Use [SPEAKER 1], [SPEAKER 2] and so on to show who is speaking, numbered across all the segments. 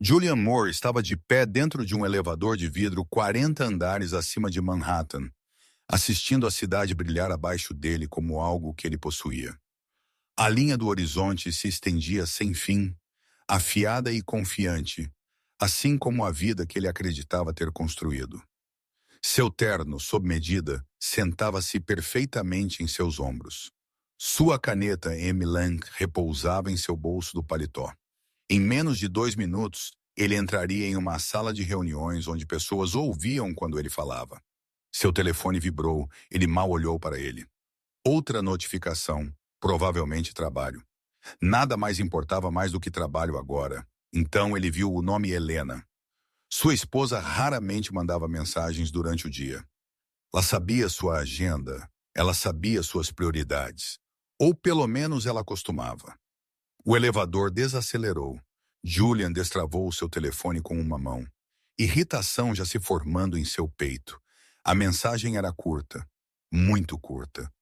[SPEAKER 1] Julian Moore estava de pé dentro de um elevador de vidro 40 andares acima de Manhattan, assistindo a cidade brilhar abaixo dele como algo que ele possuía. A linha do horizonte se estendia sem fim, afiada e confiante, assim como a vida que ele acreditava ter construído. Seu terno, sob medida, sentava-se perfeitamente em seus ombros. Sua caneta M. Lang repousava em seu bolso do paletó. Em menos de 2 minutos, ele entraria em uma sala de reuniões onde pessoas ouviam quando ele falava. Seu telefone vibrou, ele mal olhou para ele. Outra notificação, provavelmente trabalho. Nada mais importava mais do que trabalho agora. Então ele viu o nome Helena. Sua esposa raramente mandava mensagens durante o dia. Ela sabia sua agenda, ela sabia suas prioridades. Ou pelo menos ela costumava. O elevador desacelerou. Julian destravou seu telefone com uma mão. Irritação já se formando em seu peito. A mensagem era curta. Muito curta.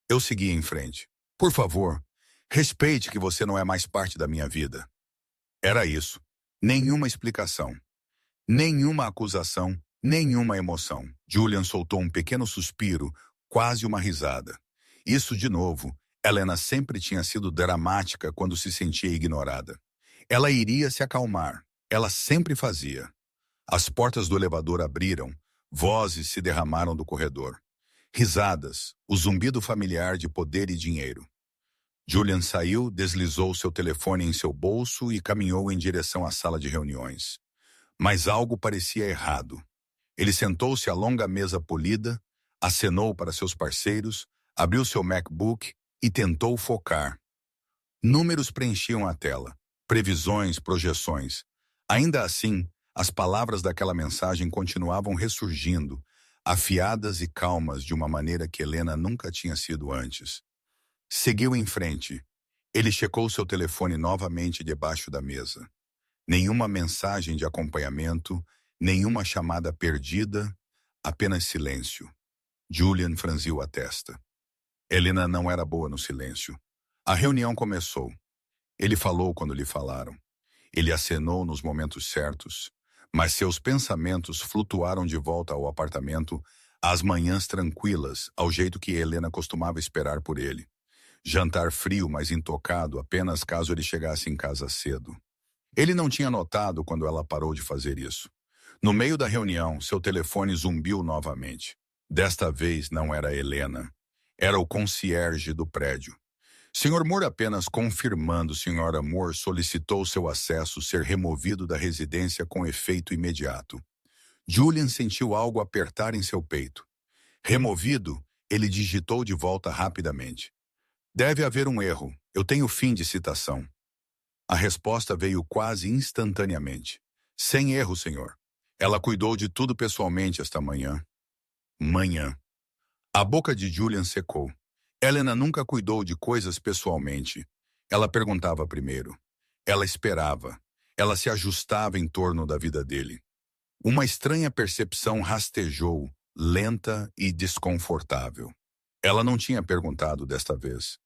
[SPEAKER 1] Eu segui em frente. Por favor, respeite que você não é mais parte da minha vida. Era isso. Nenhuma explicação. Nenhuma acusação, nenhuma emoção. Julian soltou um pequeno suspiro, quase uma risada. Isso de novo. Helena sempre tinha sido dramática quando se sentia ignorada. Ela iria se acalmar. Ela sempre fazia. As portas do elevador abriram. Vozes se derramaram do corredor. Risadas, o zumbido familiar de poder e dinheiro. Julian saiu, deslizou seu telefone em seu bolso e caminhou em direção à sala de reuniões. Mas algo parecia errado. Ele sentou-se à longa mesa polida, acenou para seus parceiros, abriu seu MacBook e tentou focar. Números preenchiam a tela, previsões, projeções. Ainda assim, as palavras daquela mensagem continuavam ressurgindo, afiadas e calmas de uma maneira que Helena nunca tinha sido antes. Seguiu em frente. Ele checou seu telefone novamente debaixo da mesa. Nenhuma mensagem de acompanhamento, nenhuma chamada perdida, apenas silêncio. Julian franziu a testa. Helena não era boa no silêncio. A reunião começou. Ele falou quando lhe falaram. Ele acenou nos momentos certos, mas seus pensamentos flutuaram de volta ao apartamento às manhãs tranquilas, ao jeito que Helena costumava esperar por ele. Jantar frio, mas intocado apenas caso ele chegasse em casa cedo. Ele não tinha notado quando ela parou de fazer isso. No meio da reunião, seu telefone zumbiu novamente. Desta vez não era Helena. Era o concierge do prédio. Sr. Moore apenas confirmando, Sra. Moore solicitou seu acesso ser removido da residência com efeito imediato. Julian sentiu algo apertar em seu peito. Removido, ele digitou de volta rapidamente. Deve haver um erro. Eu tenho fim de citação. A resposta veio quase instantaneamente. Sem erro, senhor. Ela cuidou de tudo pessoalmente esta manhã. Manhã. A boca de Julian secou. Helena nunca cuidou de coisas pessoalmente. Ela perguntava primeiro. Ela esperava. Ela se ajustava em torno da vida dele. Uma estranha percepção rastejou, lenta e desconfortável. Ela não tinha perguntado desta vez.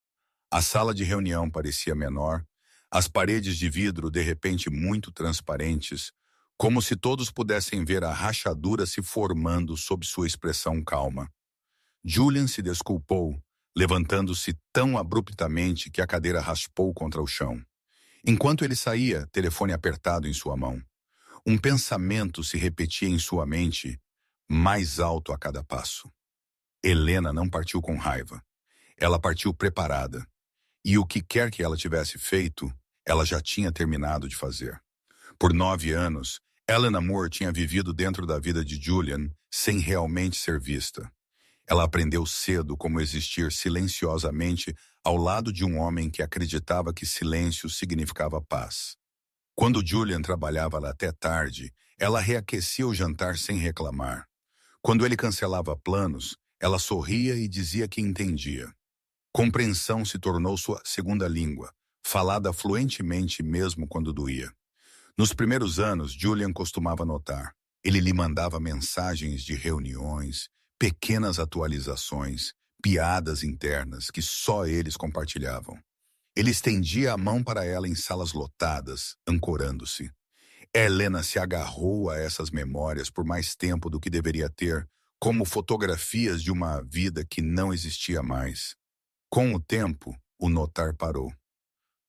[SPEAKER 1] A sala de reunião parecia menor, as paredes de vidro de repente muito transparentes, como se todos pudessem ver a rachadura se formando sob sua expressão calma. Julian se desculpou, levantando-se tão abruptamente que a cadeira raspou contra o chão. Enquanto ele saía, telefone apertado em sua mão. Um pensamento se repetia em sua mente, mais alto a cada passo. Helena não partiu com raiva. Ela partiu preparada. E o que quer que ela tivesse feito, ela já tinha terminado de fazer. Por 9 anos, Helena Moore tinha vivido dentro da vida de Julian sem realmente ser vista. Ela aprendeu cedo como existir silenciosamente ao lado de um homem que acreditava que silêncio significava paz. Quando Julian trabalhava lá até tarde, ela reaquecia o jantar sem reclamar. Quando ele cancelava planos, ela sorria e dizia que entendia. Compreensão se tornou sua segunda língua, falada fluentemente mesmo quando doía. Nos primeiros anos, Julian costumava notar. Ele lhe mandava mensagens de reuniões, pequenas atualizações, piadas internas que só eles compartilhavam. Ele estendia a mão para ela em salas lotadas, ancorando-se. Helena se agarrou a essas memórias por mais tempo do que deveria ter, como fotografias de uma vida que não existia mais. Com o tempo, o notar parou.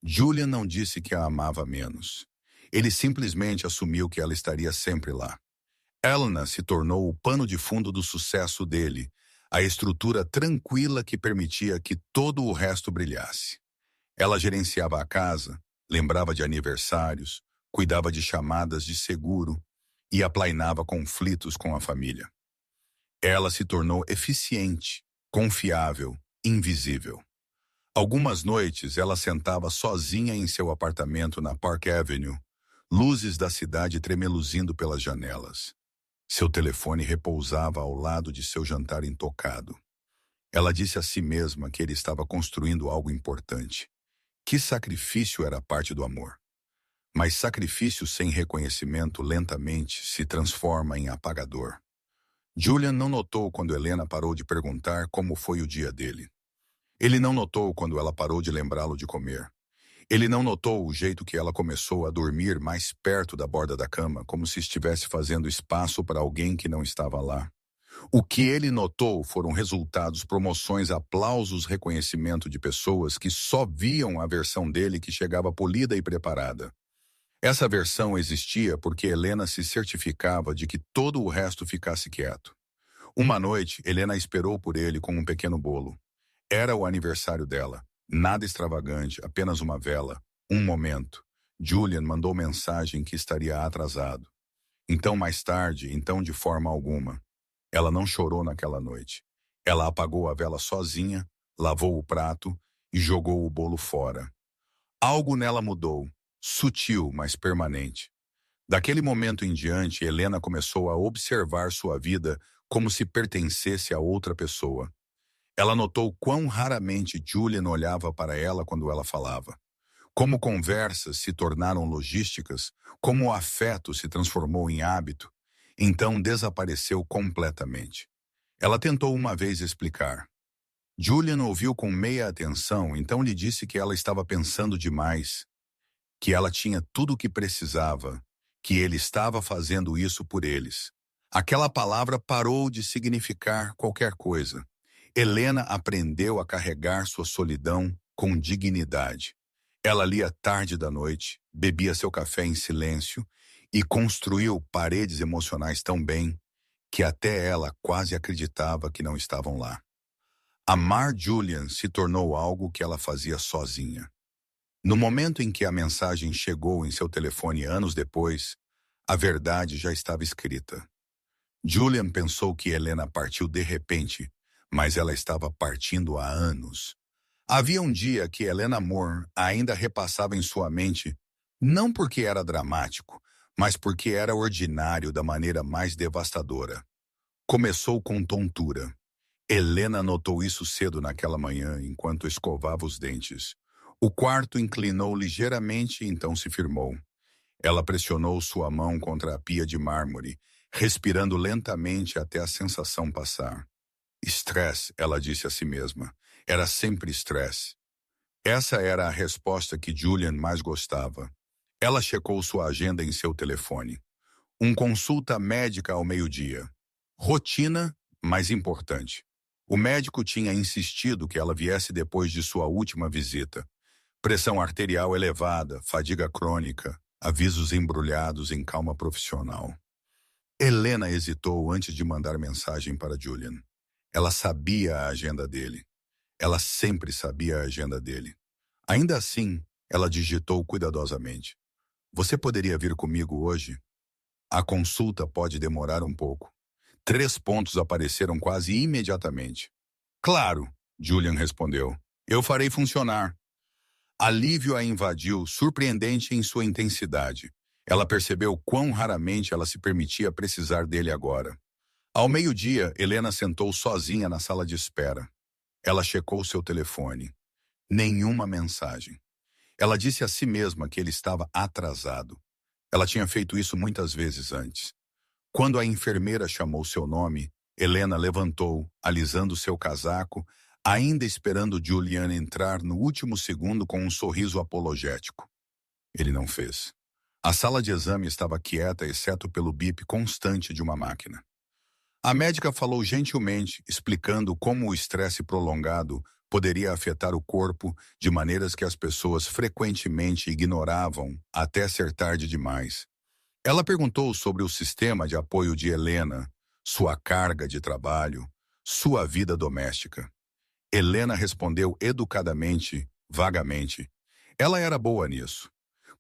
[SPEAKER 1] Julian não disse que a amava menos. Ele simplesmente assumiu que ela estaria sempre lá. Helena se tornou o pano de fundo do sucesso dele, a estrutura tranquila que permitia que todo o resto brilhasse. Ela gerenciava a casa, lembrava de aniversários, cuidava de chamadas de seguro e aplainava conflitos com a família. Ela se tornou eficiente, confiável, invisível. Algumas noites ela sentava sozinha em seu apartamento na Park Avenue, luzes da cidade tremeluzindo pelas janelas. Seu telefone repousava ao lado de seu jantar intocado. Ela disse a si mesma que ele estava construindo algo importante. Que sacrifício era parte do amor? Mas sacrifício sem reconhecimento lentamente se transforma em apagador. Julian não notou quando Helena parou de perguntar como foi o dia dele. Ele não notou quando ela parou de lembrá-lo de comer. Ele não notou o jeito que ela começou a dormir mais perto da borda da cama, como se estivesse fazendo espaço para alguém que não estava lá. O que ele notou foram resultados, promoções, aplausos, reconhecimento de pessoas que só viam a versão dele que chegava polida e preparada. Essa versão existia porque Helena se certificava de que todo o resto ficasse quieto. Uma noite, Helena esperou por ele com um pequeno bolo. Era o aniversário dela. Nada extravagante, apenas uma vela. Um momento. Julian mandou mensagem que estaria atrasado. Então, mais tarde, então de forma alguma. Ela não chorou naquela noite. Ela apagou a vela sozinha, lavou o prato e jogou o bolo fora. Algo nela mudou, sutil, mas permanente. Daquele momento em diante, Helena começou a observar sua vida como se pertencesse a outra pessoa. Ela notou quão raramente Julian olhava para ela quando ela falava. Como conversas se tornaram logísticas, como o afeto se transformou em hábito, então desapareceu completamente. Ela tentou uma vez explicar. Julian ouviu com meia atenção, então lhe disse que ela estava pensando demais, que ela tinha tudo o que precisava, que ele estava fazendo isso por eles. Aquela palavra parou de significar qualquer coisa. Helena aprendeu a carregar sua solidão com dignidade. Ela lia tarde da noite, bebia seu café em silêncio e construiu paredes emocionais tão bem que até ela quase acreditava que não estavam lá. Amar Julian se tornou algo que ela fazia sozinha. No momento em que a mensagem chegou em seu telefone anos depois, a verdade já estava escrita. Julian pensou que Helena partiu de repente, mas ela estava partindo há anos. Havia um dia que Helena Moore ainda repassava em sua mente, não porque era dramático, mas porque era ordinário da maneira mais devastadora. Começou com tontura. Helena notou isso cedo naquela manhã, enquanto escovava os dentes. O quarto inclinou ligeiramente e então se firmou. Ela pressionou sua mão contra a pia de mármore, respirando lentamente até a sensação passar. Estresse, ela disse a si mesma. Era sempre estresse. Essa era a resposta que Julian mais gostava. Ela checou sua agenda em seu telefone. Consulta médica ao meio-dia. Rotina, mas importante. O médico tinha insistido que ela viesse depois de sua última visita. Pressão arterial elevada, fadiga crônica, avisos embrulhados em calma profissional. Helena hesitou antes de mandar mensagem para Julian. Ela sabia a agenda dele. Ela sempre sabia a agenda dele. Ainda assim, ela digitou cuidadosamente. Você poderia vir comigo hoje? A consulta pode demorar um pouco. 3 pontos apareceram quase imediatamente. Claro, Julian respondeu. Eu farei funcionar. Alívio a invadiu, surpreendente em sua intensidade. Ela percebeu quão raramente ela se permitia precisar dele agora. Ao meio-dia, Helena sentou sozinha na sala de espera. Ela checou seu telefone. Nenhuma mensagem. Ela disse a si mesma que ele estava atrasado. Ela tinha feito isso muitas vezes antes. Quando a enfermeira chamou seu nome, Helena levantou, alisando seu casaco, ainda esperando Julian entrar no último segundo com um sorriso apologético. Ele não fez. A sala de exame estava quieta, exceto pelo bip constante de uma máquina. A médica falou gentilmente, explicando como o estresse prolongado poderia afetar o corpo de maneiras que as pessoas frequentemente ignoravam até ser tarde demais. Ela perguntou sobre o sistema de apoio de Helena, sua carga de trabalho, sua vida doméstica. Helena respondeu educadamente, vagamente. Ela era boa nisso.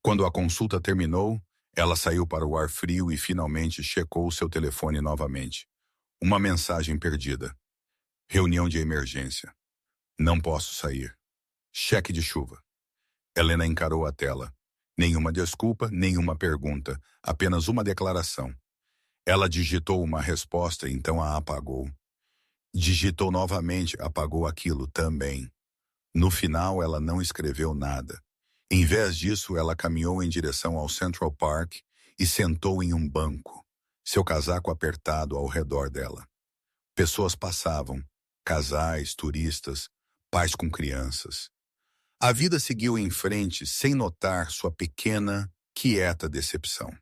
[SPEAKER 1] Quando a consulta terminou, ela saiu para o ar frio e finalmente checou seu telefone novamente. Uma mensagem perdida. Reunião de emergência. Não posso sair. Cheque de chuva. Helena encarou a tela. Nenhuma desculpa, nenhuma pergunta, apenas uma declaração. Ela digitou uma resposta, então a apagou. Digitou novamente, apagou aquilo também. No final, ela não escreveu nada. Em vez disso, ela caminhou em direção ao Central Park e sentou em um banco, seu casaco apertado ao redor dela. Pessoas passavam, casais, turistas, pais com crianças. A vida seguiu em frente sem notar sua pequena, quieta decepção.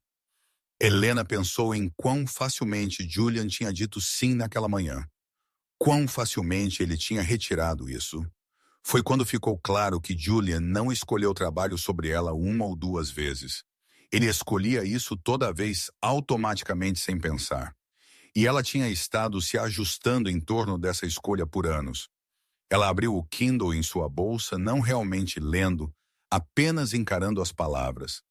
[SPEAKER 1] Helena pensou em quão facilmente Julian tinha dito sim naquela manhã. Quão facilmente ele tinha retirado isso. Foi quando ficou claro que Julian não escolheu trabalho sobre ela uma ou duas vezes. Ele escolhia isso toda vez automaticamente sem pensar. E ela tinha estado se ajustando em torno dessa escolha por anos. Ela abriu o Kindle em sua bolsa, não realmente lendo, apenas encarando as palavras.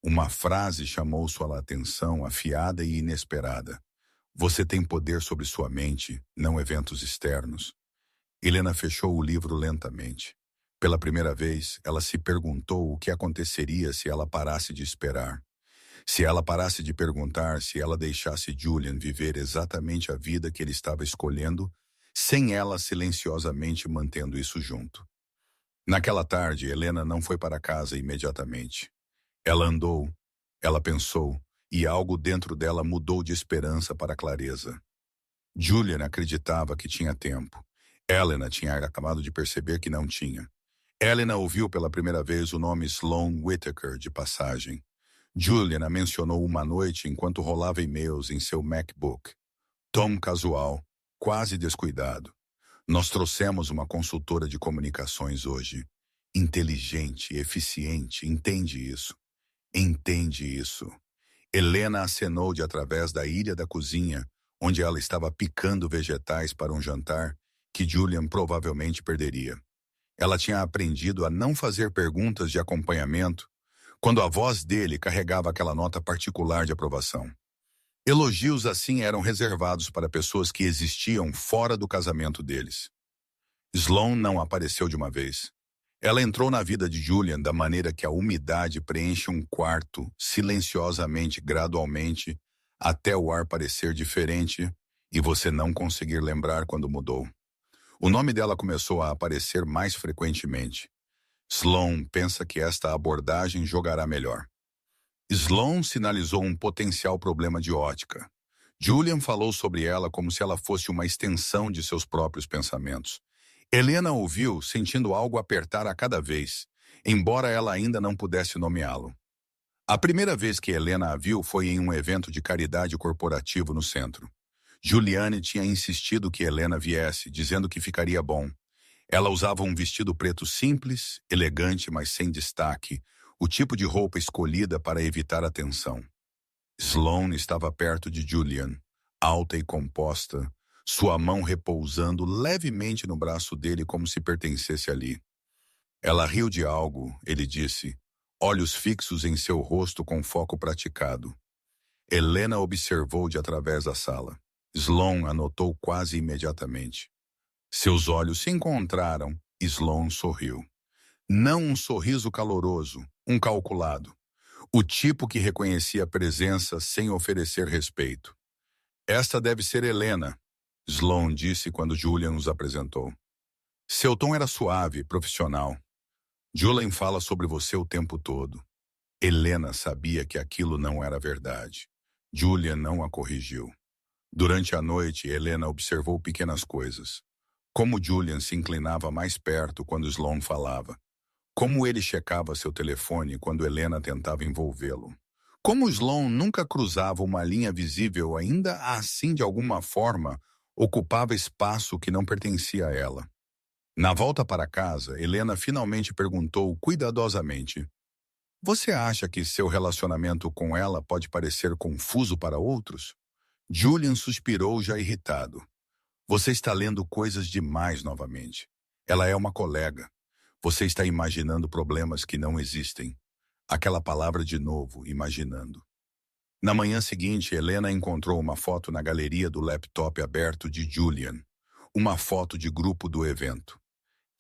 [SPEAKER 1] Uma frase chamou sua atenção, afiada e inesperada. Você tem poder sobre sua mente, não eventos externos. Helena fechou o livro lentamente. Pela primeira vez, ela se perguntou o que aconteceria se ela parasse de esperar. Se ela parasse de perguntar, se ela deixasse Julian viver exatamente a vida que ele estava escolhendo, sem ela silenciosamente mantendo isso junto. Naquela tarde, Helena não foi para casa imediatamente. Ela andou, ela pensou, e algo dentro dela mudou de esperança para clareza. Julian acreditava que tinha tempo. Helena tinha acabado de perceber que não tinha. Helena ouviu pela primeira vez o nome Sloan Whittaker de passagem. Julian a mencionou uma noite enquanto rolava e-mails em seu MacBook. Tom casual, quase descuidado. Nós trouxemos uma consultora de comunicações hoje. Inteligente, eficiente, entende isso. Entende isso. Helena acenou de através da ilha da cozinha, onde ela estava picando vegetais para um jantar que Julian provavelmente perderia. Ela tinha aprendido a não fazer perguntas de acompanhamento quando a voz dele carregava aquela nota particular de aprovação. Elogios assim eram reservados para pessoas que existiam fora do casamento deles. Sloan não apareceu de uma vez. Ela entrou na vida de Julian da maneira que a umidade preenche um quarto, silenciosamente, gradualmente, até o ar parecer diferente e você não conseguir lembrar quando mudou. O nome dela começou a aparecer mais frequentemente. Sloan pensa que esta abordagem jogará melhor. Sloan sinalizou um potencial problema de ótica. Julian falou sobre ela como se ela fosse uma extensão de seus próprios pensamentos. Helena ouviu, sentindo algo apertar a cada vez, embora ela ainda não pudesse nomeá-lo. A primeira vez que Helena a viu foi em um evento de caridade corporativo no centro. Juliane tinha insistido que Helena viesse, dizendo que ficaria bom. Ela usava um vestido preto simples, elegante, mas sem destaque, o tipo de roupa escolhida para evitar a tensão. Sloan estava perto de Julian, alta e composta, sua mão repousando levemente no braço dele como se pertencesse ali. Ela riu de algo, ele disse, olhos fixos em seu rosto com foco praticado. Helena observou de através da sala. Sloan a notou quase imediatamente. Seus olhos se encontraram e Sloan sorriu. Não um sorriso caloroso, um calculado. O tipo que reconhecia a presença sem oferecer respeito. Esta deve ser Helena, Sloan disse quando Julian os apresentou. Seu tom era suave, profissional. Julian fala sobre você o tempo todo. Helena sabia que aquilo não era verdade. Julian não a corrigiu. Durante a noite, Helena observou pequenas coisas. Como Julian se inclinava mais perto quando Sloan falava. Como ele checava seu telefone quando Helena tentava envolvê-lo. Como Sloan nunca cruzava uma linha visível, ainda assim, de alguma forma, ocupava espaço que não pertencia a ela. Na volta para casa, Helena finalmente perguntou cuidadosamente: Você acha que seu relacionamento com ela pode parecer confuso para outros? Julian suspirou, já irritado. Você está lendo coisas demais novamente. Ela é uma colega. Você está imaginando problemas que não existem. Aquela palavra de novo, imaginando. Na manhã seguinte, Helena encontrou uma foto na galeria do laptop aberto de Julian. Uma foto de grupo do evento.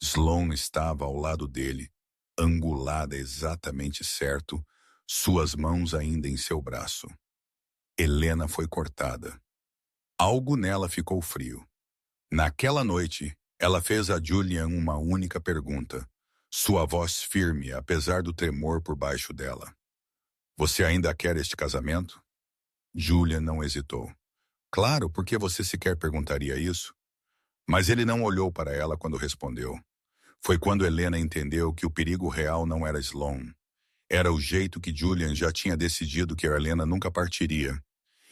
[SPEAKER 1] Sloan estava ao lado dele, angulada exatamente certo, suas mãos ainda em seu braço. Helena foi cortada. Algo nela ficou frio. Naquela noite, ela fez a Julian uma única pergunta, sua voz firme, apesar do tremor por baixo dela. Você ainda quer este casamento? Julian não hesitou. Claro, por que você sequer perguntaria isso? Mas ele não olhou para ela quando respondeu. Foi quando Helena entendeu que o perigo real não era Sloan. Era o jeito que Julian já tinha decidido que a Helena nunca partiria.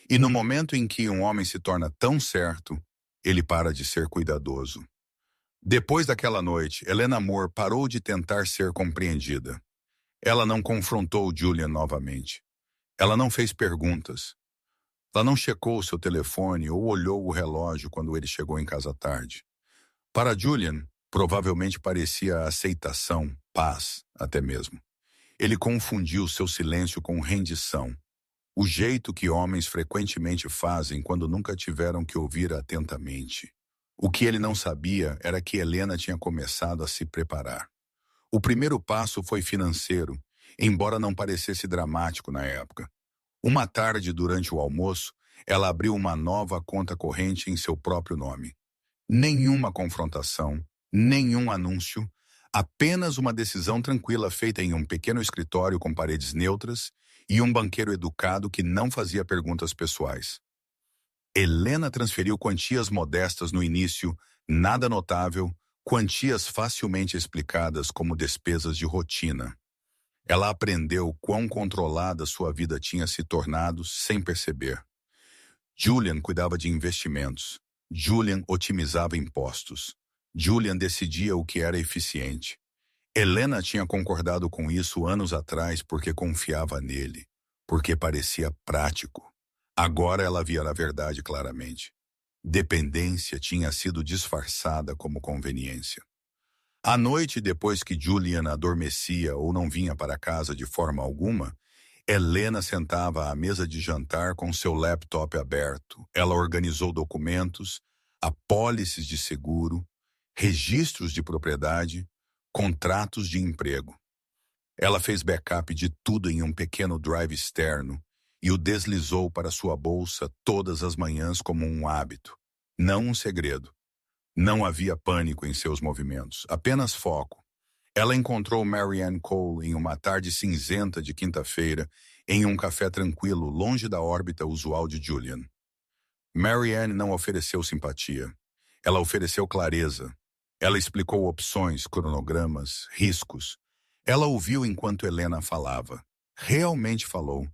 [SPEAKER 1] E no momento em que um homem se torna tão certo, ele para de ser cuidadoso. Depois daquela noite, Helena Moore parou de tentar ser compreendida. Ela não confrontou Julian novamente. Ela não fez perguntas. Ela não checou seu telefone ou olhou o relógio quando ele chegou em casa tarde. Para Julian, provavelmente parecia aceitação, paz, até mesmo. Ele confundiu seu silêncio com rendição. O jeito que homens frequentemente fazem quando nunca tiveram que ouvir atentamente. O que ele não sabia era que Helena tinha começado a se preparar. O primeiro passo foi financeiro, embora não parecesse dramático na época. Uma tarde, durante o almoço, ela abriu uma nova conta corrente em seu próprio nome. Nenhuma confrontação, nenhum anúncio, apenas uma decisão tranquila feita em um pequeno escritório com paredes neutras e um banqueiro educado que não fazia perguntas pessoais. Helena transferiu quantias modestas no início, nada notável, quantias facilmente explicadas como despesas de rotina. Ela aprendeu quão controlada sua vida tinha se tornado sem perceber. Julian cuidava de investimentos. Julian otimizava impostos. Julian decidia o que era eficiente. Helena tinha concordado com isso anos atrás porque confiava nele, porque parecia prático. Agora ela via a verdade claramente. Dependência tinha sido disfarçada como conveniência. À noite, depois que Julian adormecia ou não vinha para casa de forma alguma, Helena sentava à mesa de jantar com seu laptop aberto. Ela organizou documentos, apólices de seguro, registros de propriedade, contratos de emprego. Ela fez backup de tudo em um pequeno drive externo e o deslizou para sua bolsa todas as manhãs como um hábito, não um segredo. Não havia pânico em seus movimentos, apenas foco. Ela encontrou Marianne Cole em uma tarde cinzenta de quinta-feira, em um café tranquilo, longe da órbita usual de Julian. Marianne não ofereceu simpatia. Ela ofereceu clareza. Ela explicou opções, cronogramas, riscos. Ela ouviu enquanto Helena falava. Realmente falou.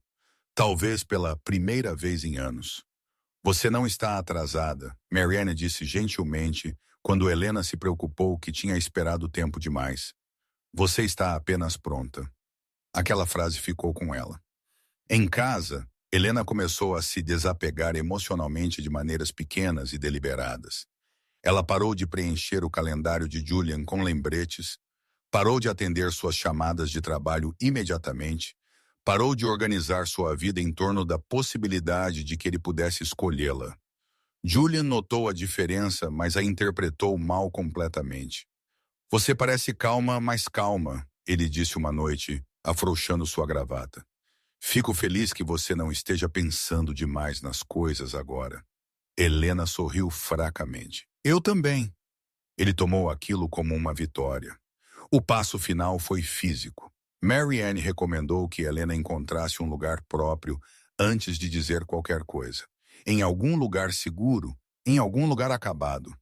[SPEAKER 1] Talvez pela primeira vez em anos. Você não está atrasada, Marianne disse gentilmente, quando Helena se preocupou que tinha esperado tempo demais. Você está apenas pronta. Aquela frase ficou com ela. Em casa, Helena começou a se desapegar emocionalmente de maneiras pequenas e deliberadas. Ela parou de preencher o calendário de Julian com lembretes, parou de atender suas chamadas de trabalho imediatamente, parou de organizar sua vida em torno da possibilidade de que ele pudesse escolhê-la. Julian notou a diferença, mas a interpretou mal completamente. Você parece calma, mas calma, ele disse uma noite, afrouxando sua gravata. Fico feliz que você não esteja pensando demais nas coisas agora. Helena sorriu fracamente. Eu também. Ele tomou aquilo como uma vitória. O passo final foi físico. Marianne recomendou que Helena encontrasse um lugar próprio antes de dizer qualquer coisa. Em algum lugar seguro, em algum lugar acabado.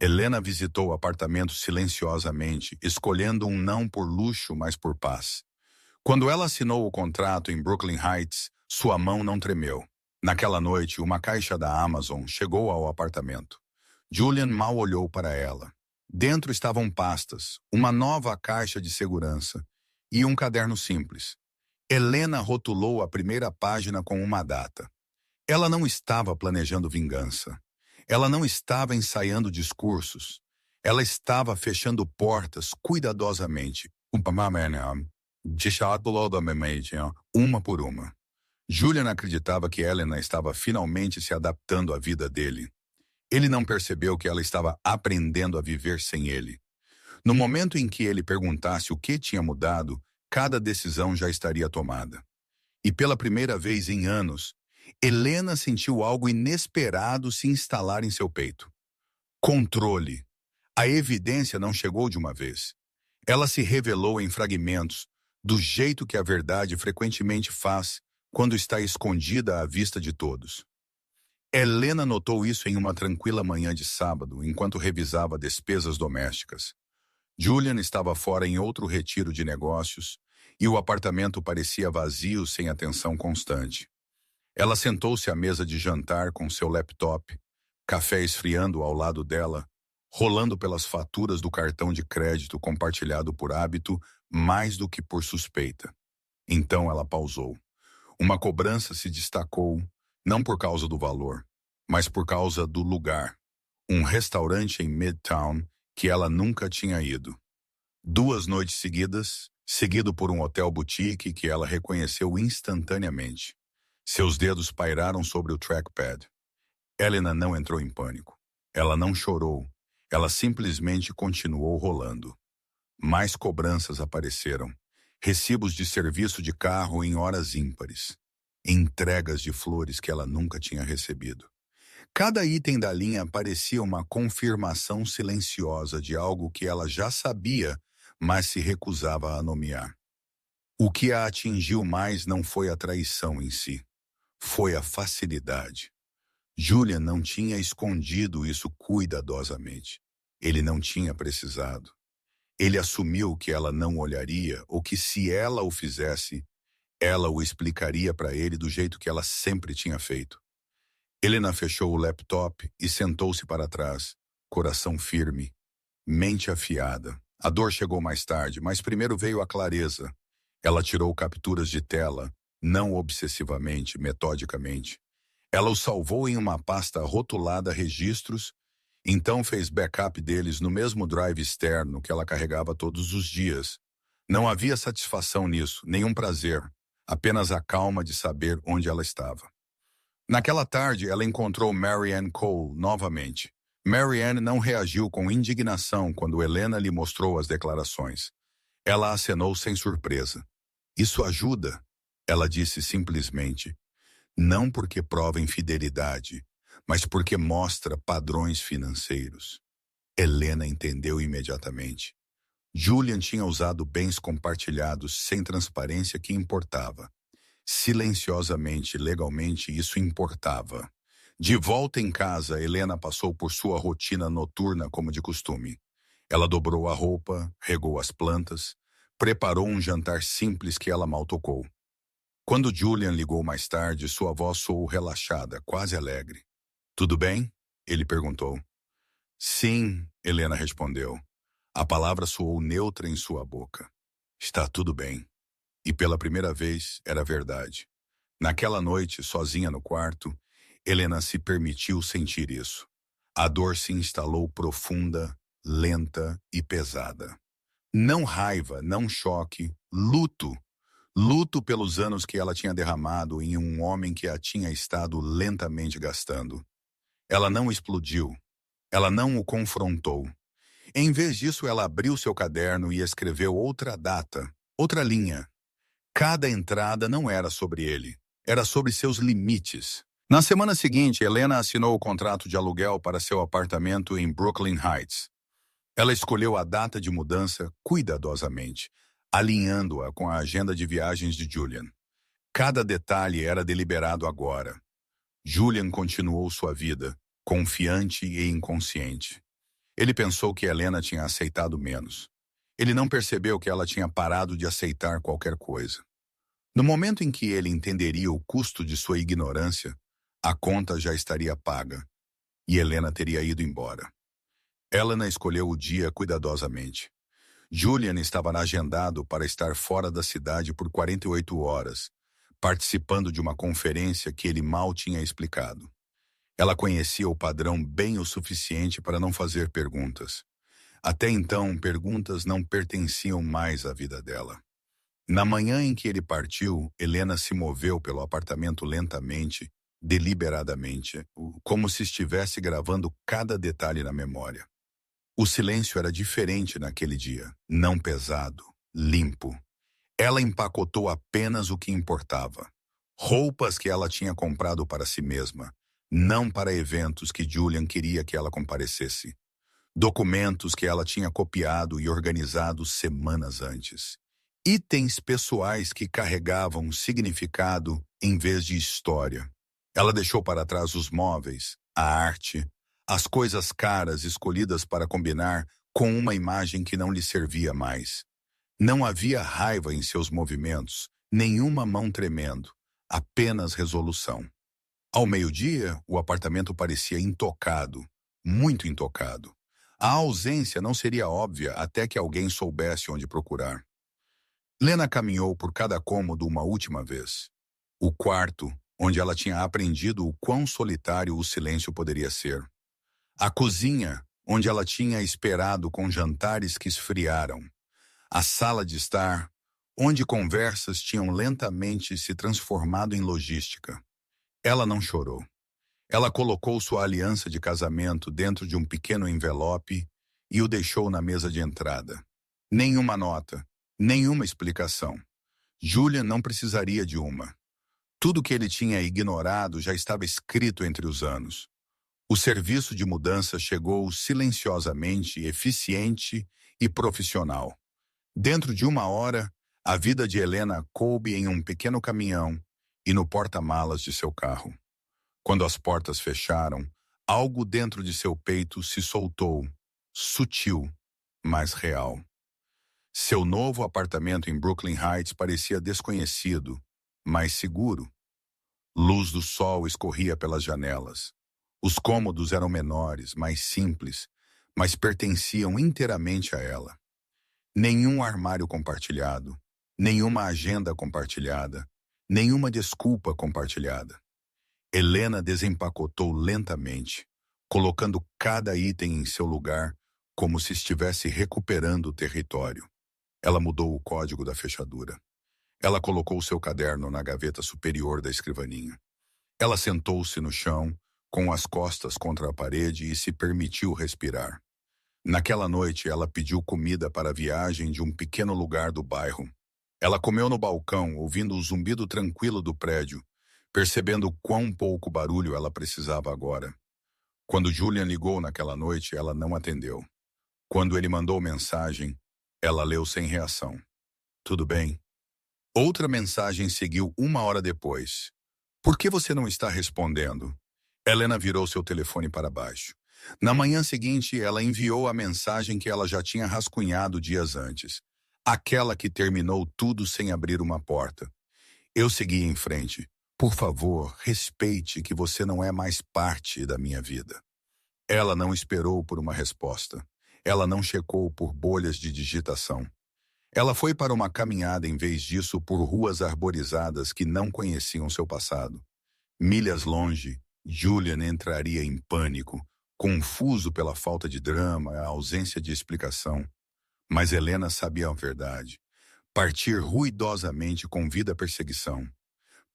[SPEAKER 1] Helena visitou o apartamento silenciosamente, escolhendo um não por luxo, mas por paz. Quando ela assinou o contrato em Brooklyn Heights, Sua mão não tremeu. Naquela noite, uma caixa da Amazon chegou ao apartamento. Julian mal olhou para ela. Dentro estavam pastas, uma nova caixa de segurança e um caderno simples. Helena rotulou a primeira página com uma data. Ela não estava planejando vingança. Ela não estava ensaiando discursos. Ela estava fechando portas cuidadosamente, uma por uma. Julian acreditava que Helena estava finalmente se adaptando à vida dele. Ele não percebeu que ela estava aprendendo a viver sem ele. No momento em que ele perguntasse o que tinha mudado, cada decisão já estaria tomada. E pela primeira vez em anos, Helena sentiu algo inesperado se instalar em seu peito. Controle. A evidência não chegou de uma vez. Ela se revelou em fragmentos, do jeito que a verdade frequentemente faz quando está escondida à vista de todos. Helena notou isso em uma tranquila manhã de sábado, enquanto revisava despesas domésticas. Julian estava fora em outro retiro de negócios e o apartamento parecia vazio sem atenção constante. Ela sentou-se à mesa de jantar com seu laptop, café esfriando ao lado dela, rolando pelas faturas do cartão de crédito compartilhado por hábito mais do que por suspeita. Então ela pausou. Uma cobrança se destacou, não por causa do valor, mas por causa do lugar. Um restaurante em Midtown que ela nunca tinha ido. 2 noites seguidas, seguido por um hotel boutique que ela reconheceu instantaneamente. Seus dedos pairaram sobre o trackpad. Helena não entrou em pânico. Ela não chorou. Ela simplesmente continuou rolando. Mais cobranças apareceram. Recibos de serviço de carro em horas ímpares. Entregas de flores que ela nunca tinha recebido. Cada item da linha parecia uma confirmação silenciosa de algo que ela já sabia, mas se recusava a nomear. O que a atingiu mais não foi a traição em si. Foi a facilidade. Julian não tinha escondido isso cuidadosamente. Ele não tinha precisado. Ele assumiu que ela não olharia ou que se ela o fizesse, ela o explicaria para ele do jeito que ela sempre tinha feito. Helena fechou o laptop e sentou-se para trás, coração firme, mente afiada. A dor chegou mais tarde, mas primeiro veio a clareza. Ela tirou capturas de tela, não obsessivamente, metodicamente. Ela os salvou em uma pasta rotulada registros, então fez backup deles no mesmo drive externo que ela carregava todos os dias. Não havia satisfação nisso, nenhum prazer, apenas a calma de saber onde ela estava. Naquela tarde, ela encontrou Marianne Cole novamente. Marianne não reagiu com indignação quando Helena lhe mostrou as declarações. Ela acenou sem surpresa. Isso ajuda, ela disse simplesmente. Não porque prova infidelidade, mas porque mostra padrões financeiros. Helena entendeu imediatamente. Julian tinha usado bens compartilhados sem transparência que importava. Silenciosamente, legalmente, isso importava. De volta em casa, Helena passou por sua rotina noturna como de costume. Ela dobrou a roupa, regou as plantas, preparou um jantar simples que ela mal tocou. Quando Julian ligou mais tarde, sua voz soou relaxada, quase alegre. "Tudo bem?" ele perguntou. "Sim", Helena respondeu. A palavra soou neutra em sua boca. "Está tudo bem." E pela primeira vez, era verdade. Naquela noite, sozinha no quarto, Helena se permitiu sentir isso. A dor se instalou profunda, lenta e pesada. Não raiva, não choque, luto. Luto pelos anos que ela tinha derramado em um homem que a tinha estado lentamente gastando. Ela não explodiu. Ela não o confrontou. Em vez disso, ela abriu seu caderno e escreveu outra data, outra linha. Cada entrada não era sobre ele. Era sobre seus limites. Na semana seguinte, Helena assinou o contrato de aluguel para seu apartamento em Brooklyn Heights. Ela escolheu a data de mudança cuidadosamente, alinhando-a com a agenda de viagens de Julian. Cada detalhe era deliberado agora. Julian continuou sua vida, confiante e inconsciente. Ele pensou que Helena tinha aceitado menos. Ele não percebeu que ela tinha parado de aceitar qualquer coisa. No momento em que ele entenderia o custo de sua ignorância, a conta já estaria paga e Helena teria ido embora. Helena escolheu o dia cuidadosamente. Julian estava agendado para estar fora da cidade por 48 horas, participando de uma conferência que ele mal tinha explicado. Ela conhecia o padrão bem o suficiente para não fazer perguntas. Até então, perguntas não pertenciam mais à vida dela. Na manhã em que ele partiu, Helena se moveu pelo apartamento lentamente, deliberadamente, como se estivesse gravando cada detalhe na memória. O silêncio era diferente naquele dia, não pesado, limpo. Ela empacotou apenas o que importava. Roupas que ela tinha comprado para si mesma, não para eventos que Julian queria que ela comparecesse. Documentos que ela tinha copiado e organizado semanas antes. Itens pessoais que carregavam significado em vez de história. Ela deixou para trás os móveis, a arte, as coisas caras escolhidas para combinar com uma imagem que não lhe servia mais. Não havia raiva em seus movimentos, nenhuma mão tremendo, apenas resolução. Ao meio-dia, o apartamento parecia intocado, muito intocado. A ausência não seria óbvia até que alguém soubesse onde procurar. Lena caminhou por cada cômodo uma última vez. O quarto, onde ela tinha aprendido o quão solitário o silêncio poderia ser. A cozinha, onde ela tinha esperado com jantares que esfriaram. A sala de estar, onde conversas tinham lentamente se transformado em logística. Ela não chorou. Ela colocou sua aliança de casamento dentro de um pequeno envelope e o deixou na mesa de entrada. Nenhuma nota, nenhuma explicação. Julian não precisaria de uma. Tudo que ele tinha ignorado já estava escrito entre os anos. O serviço de mudança chegou silenciosamente, eficiente e profissional. Dentro de 1 hora, a vida de Helena coube em um pequeno caminhão e no porta-malas de seu carro. Quando as portas fecharam, algo dentro de seu peito se soltou, sutil, mas real. Seu novo apartamento em Brooklyn Heights parecia desconhecido, mas seguro. Luz do sol escorria pelas janelas. Os cômodos eram menores, mais simples, mas pertenciam inteiramente a ela. Nenhum armário compartilhado, nenhuma agenda compartilhada, nenhuma desculpa compartilhada. Helena desempacotou lentamente, colocando cada item em seu lugar como se estivesse recuperando o território. Ela mudou o código da fechadura. Ela colocou seu caderno na gaveta superior da escrivaninha. Ela sentou-se no chão, com as costas contra a parede e se permitiu respirar. Naquela noite, ela pediu comida para a viagem de um pequeno lugar do bairro. Ela comeu no balcão, ouvindo o zumbido tranquilo do prédio, percebendo quão pouco barulho ela precisava agora. Quando Julian ligou naquela noite, ela não atendeu. Quando ele mandou mensagem, ela leu sem reação. Tudo bem? Outra mensagem seguiu 1 hora depois. Por que você não está respondendo? Helena virou seu telefone para baixo. Na manhã seguinte, ela enviou a mensagem que ela já tinha rascunhado dias antes. Aquela que terminou tudo sem abrir uma porta. Eu segui em frente. Por favor, respeite que você não é mais parte da minha vida. Ela não esperou por uma resposta. Ela não checou por bolhas de digitação. Ela foi para uma caminhada em vez disso por ruas arborizadas que não conheciam seu passado. Milhas longe, Julian entraria em pânico, confuso pela falta de drama, a ausência de explicação. Mas Helena sabia a verdade. Partir ruidosamente convida a perseguição.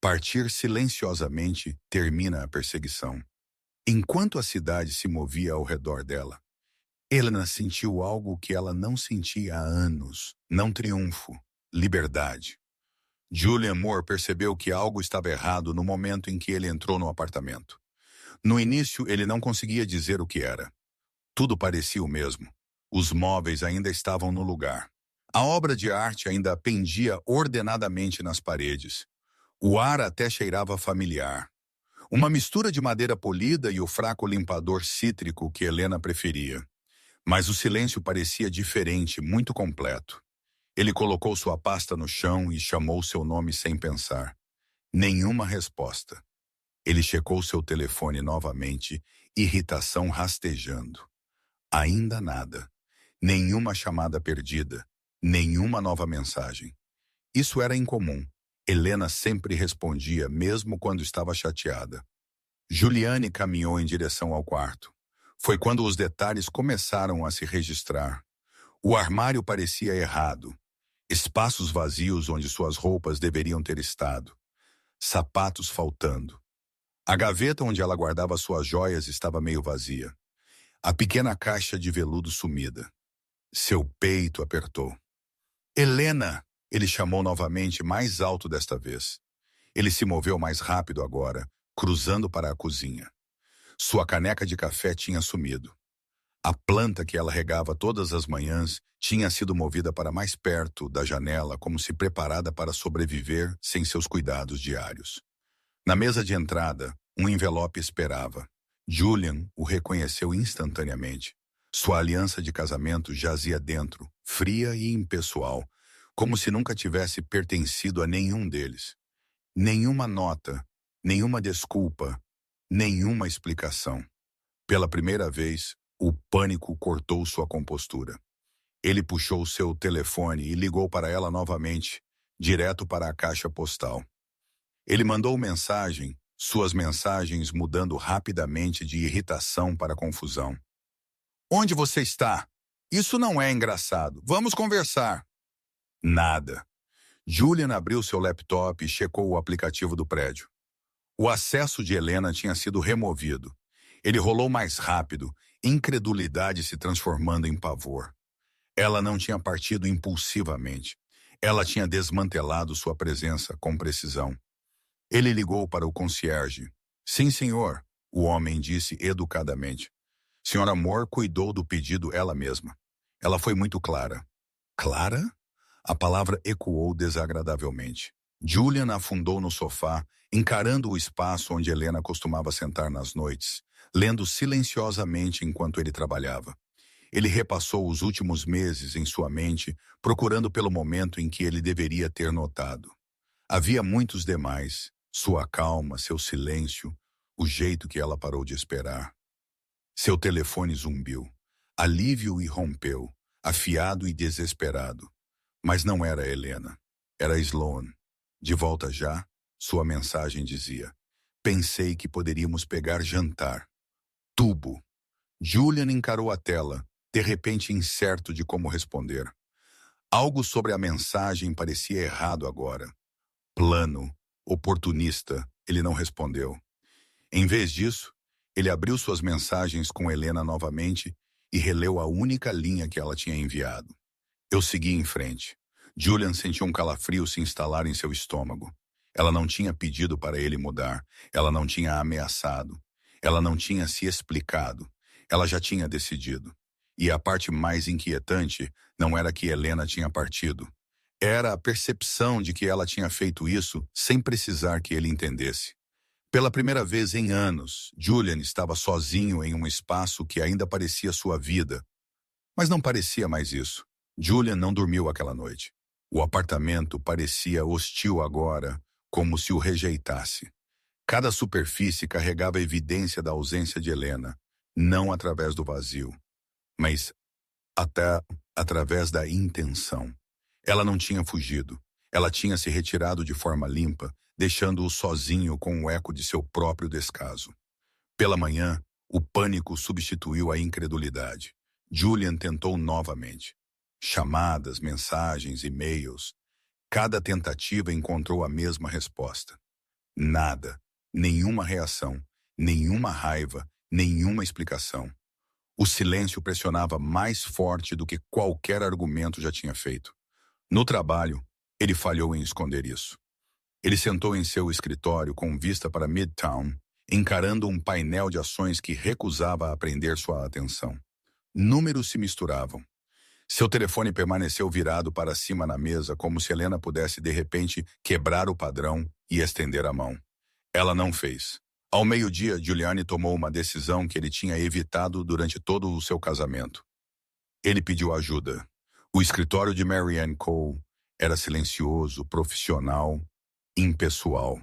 [SPEAKER 1] Partir silenciosamente termina a perseguição. Enquanto a cidade se movia ao redor dela, Helena sentiu algo que ela não sentia há anos. Não triunfo, liberdade. Julian Moore percebeu que algo estava errado no momento em que ele entrou no apartamento. No início, ele não conseguia dizer o que era. Tudo parecia o mesmo. Os móveis ainda estavam no lugar. A obra de arte ainda pendia ordenadamente nas paredes. O ar até cheirava familiar. Uma mistura de madeira polida e o fraco limpador cítrico que Helena preferia. Mas o silêncio parecia diferente, muito completo. Ele colocou sua pasta no chão e chamou seu nome sem pensar. Nenhuma resposta. Ele checou seu telefone novamente, irritação rastejando. Ainda nada. Nenhuma chamada perdida. Nenhuma nova mensagem. Isso era incomum. Helena sempre respondia, mesmo quando estava chateada. Juliane caminhou em direção ao quarto. Foi quando os detalhes começaram a se registrar. O armário parecia errado. Espaços vazios onde suas roupas deveriam ter estado. Sapatos faltando. A gaveta onde ela guardava suas joias estava meio vazia. A pequena caixa de veludo sumida. Seu peito apertou. Helena! Ele chamou novamente, mais alto desta vez. Ele se moveu mais rápido agora, cruzando para a cozinha. Sua caneca de café tinha sumido. A planta que ela regava todas as manhãs tinha sido movida para mais perto da janela, como se preparada para sobreviver sem seus cuidados diários. Na mesa de entrada, um envelope esperava. Julian o reconheceu instantaneamente. Sua aliança de casamento jazia dentro, fria e impessoal, como se nunca tivesse pertencido a nenhum deles. Nenhuma nota, nenhuma desculpa, nenhuma explicação. Pela primeira vez, o pânico cortou sua compostura. Ele puxou seu telefone e ligou para ela novamente, direto para a caixa postal. Ele mandou mensagem, suas mensagens mudando rapidamente de irritação para confusão. Onde você está? Isso não é engraçado. Vamos conversar. Nada. Julian abriu seu laptop e checou o aplicativo do prédio. O acesso de Helena tinha sido removido. Ele rolou mais rápido, incredulidade se transformando em pavor. Ela não tinha partido impulsivamente. Ela tinha desmantelado sua presença com precisão. Ele ligou para o concierge. Sim, senhor, o homem disse educadamente. Senhora Moore cuidou do pedido ela mesma. Ela foi muito clara. Clara? A palavra ecoou desagradavelmente. Julian afundou no sofá, encarando o espaço onde Helena costumava sentar nas noites, lendo silenciosamente enquanto ele trabalhava. Ele repassou os últimos meses em sua mente, procurando pelo momento em que ele deveria ter notado. Havia muitos demais, sua calma, seu silêncio, o jeito que ela parou de esperar. Seu telefone zumbiu. Alívio irrompeu, afiado e desesperado. Mas não era Helena. Era Sloan. De volta já, sua mensagem dizia. Pensei que poderíamos pegar jantar. Tubo. Julian encarou a tela, de repente incerto de como responder. Algo sobre a mensagem parecia errado agora. Plano, oportunista, ele não respondeu. Em vez disso, ele abriu suas mensagens com Helena novamente e releu a única linha que ela tinha enviado. Eu segui em frente. Julian sentiu um calafrio se instalar em seu estômago. Ela não tinha pedido para ele mudar. Ela não tinha ameaçado. Ela não tinha se explicado. Ela já tinha decidido. E a parte mais inquietante não era que Helena tinha partido. Era a percepção de que ela tinha feito isso sem precisar que ele entendesse. Pela primeira vez em anos, Julian estava sozinho em um espaço que ainda parecia sua vida. Mas não parecia mais isso. Julian não dormiu aquela noite. O apartamento parecia hostil agora, como se o rejeitasse. Cada superfície carregava evidência da ausência de Helena, não através do vazio, mas até através da intenção. Ela não tinha fugido. Ela tinha se retirado de forma limpa, deixando-o sozinho com o eco de seu próprio descaso. Pela manhã, o pânico substituiu a incredulidade. Julian tentou novamente. Chamadas, mensagens, e-mails. Cada tentativa encontrou a mesma resposta. Nada, nenhuma reação, nenhuma raiva, nenhuma explicação. O silêncio pressionava mais forte do que qualquer argumento já tinha feito. No trabalho, ele falhou em esconder isso. Ele sentou em seu escritório com vista para Midtown, encarando um painel de ações que recusava a prender sua atenção. Números se misturavam. Seu telefone permaneceu virado para cima na mesa, como se Helena pudesse de repente quebrar o padrão e estender a mão. Ela não fez. Ao meio-dia, Giuliani tomou uma decisão que ele tinha evitado durante todo o seu casamento. Ele pediu ajuda. O escritório de Marianne Cole era silencioso, profissional, impessoal.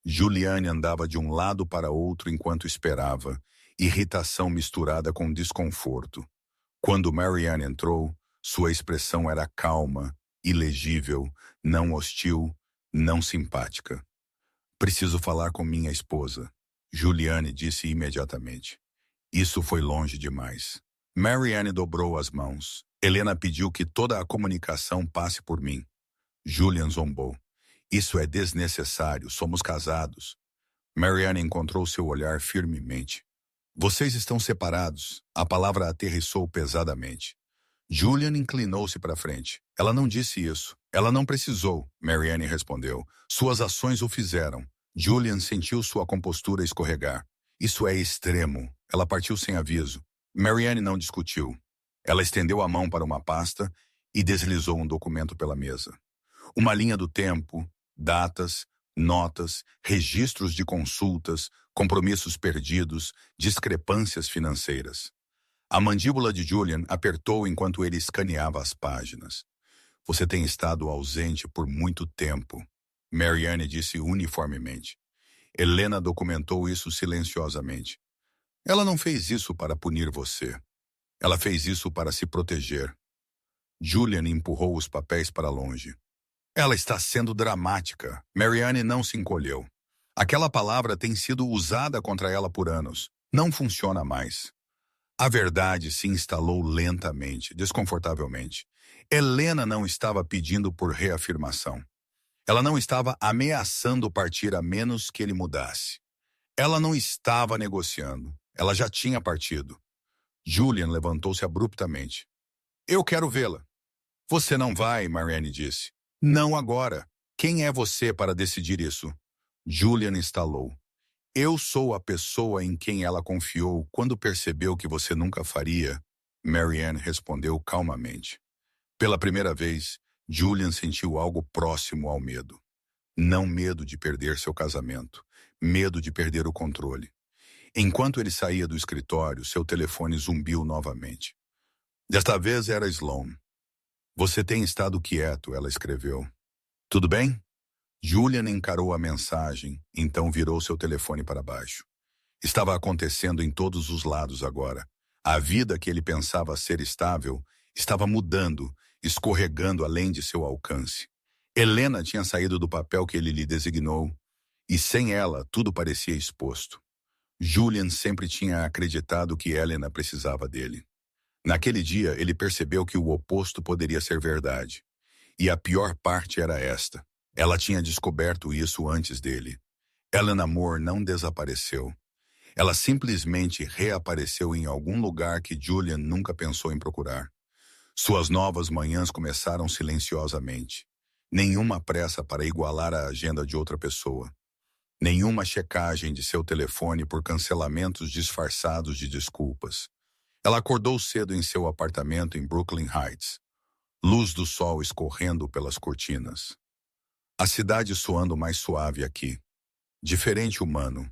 [SPEAKER 1] Juliane andava de um lado para outro enquanto esperava, irritação misturada com desconforto. Quando Marianne entrou, sua expressão era calma, ilegível, não hostil, não simpática. Preciso falar com minha esposa, Juliane disse imediatamente. Isso foi longe demais. Marianne dobrou as mãos. Helena pediu que toda a comunicação passe por mim. Julian zombou. Isso é desnecessário, somos casados. Marianne encontrou seu olhar firmemente. Vocês estão separados. A palavra aterrissou pesadamente. Julian inclinou-se para frente. Ela não disse isso. Ela não precisou, Marianne respondeu. Suas ações o fizeram. Julian sentiu sua compostura escorregar. Isso é extremo. Ela partiu sem aviso. Marianne não discutiu. Ela estendeu a mão para uma pasta e deslizou um documento pela mesa. Uma linha do tempo, datas, notas, registros de consultas, compromissos perdidos, discrepâncias financeiras. A mandíbula de Julian apertou enquanto ele escaneava as páginas. Você tem estado ausente por muito tempo, Marianne disse uniformemente. Helena documentou isso silenciosamente. Ela não fez isso para punir você. Ela fez isso para se proteger. Julian empurrou os papéis para longe. Ela está sendo dramática. Marianne não se encolheu. Aquela palavra tem sido usada contra ela por anos. Não funciona mais. A verdade se instalou lentamente, desconfortavelmente. Helena não estava pedindo por reafirmação. Ela não estava ameaçando partir a menos que ele mudasse. Ela não estava negociando. Ela já tinha partido. Julian levantou-se abruptamente. Eu quero vê-la. Você não vai, Marianne disse. Não agora. Quem é você para decidir isso? Julian estalou. Eu sou a pessoa em quem ela confiou quando percebeu que você nunca faria, Marianne respondeu calmamente. Pela primeira vez, Julian sentiu algo próximo ao medo. Não medo de perder seu casamento, medo de perder o controle. Enquanto ele saía do escritório, seu telefone zumbiu novamente. Desta vez era Sloan. Você tem estado quieto, ela escreveu. Tudo bem? Julian encarou a mensagem, então virou seu telefone para baixo. Estava acontecendo em todos os lados agora. A vida que ele pensava ser estável estava mudando, escorregando além de seu alcance. Helena tinha saído do papel que ele lhe designou, e sem ela tudo parecia exposto. Julian sempre tinha acreditado que Helena precisava dele. Naquele dia, ele percebeu que o oposto poderia ser verdade. E a pior parte era esta. Ela tinha descoberto isso antes dele. Helena Moore não desapareceu. Ela simplesmente reapareceu em algum lugar que Julian nunca pensou em procurar. Suas novas manhãs começaram silenciosamente. Nenhuma pressa para igualar a agenda de outra pessoa. Nenhuma checagem de seu telefone por cancelamentos disfarçados de desculpas. Ela acordou cedo em seu apartamento em Brooklyn Heights. Luz do sol escorrendo pelas cortinas. A cidade soando mais suave aqui. Diferente humano.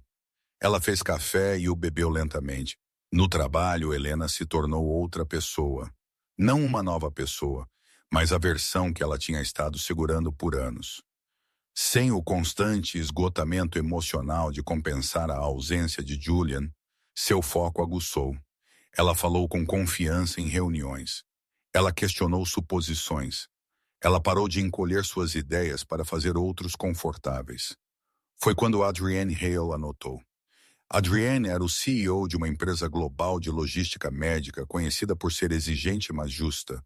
[SPEAKER 1] Ela fez café e o bebeu lentamente. No trabalho, Helena se tornou outra pessoa. Não uma nova pessoa, mas a versão que ela tinha estado segurando por anos. Sem o constante esgotamento emocional de compensar a ausência de Julian, seu foco aguçou. Ela falou com confiança em reuniões. Ela questionou suposições. Ela parou de encolher suas ideias para fazer outros confortáveis. Foi quando Adrienne Hale anotou. Adrienne era o CEO de uma empresa global de logística médica conhecida por ser exigente mas justa.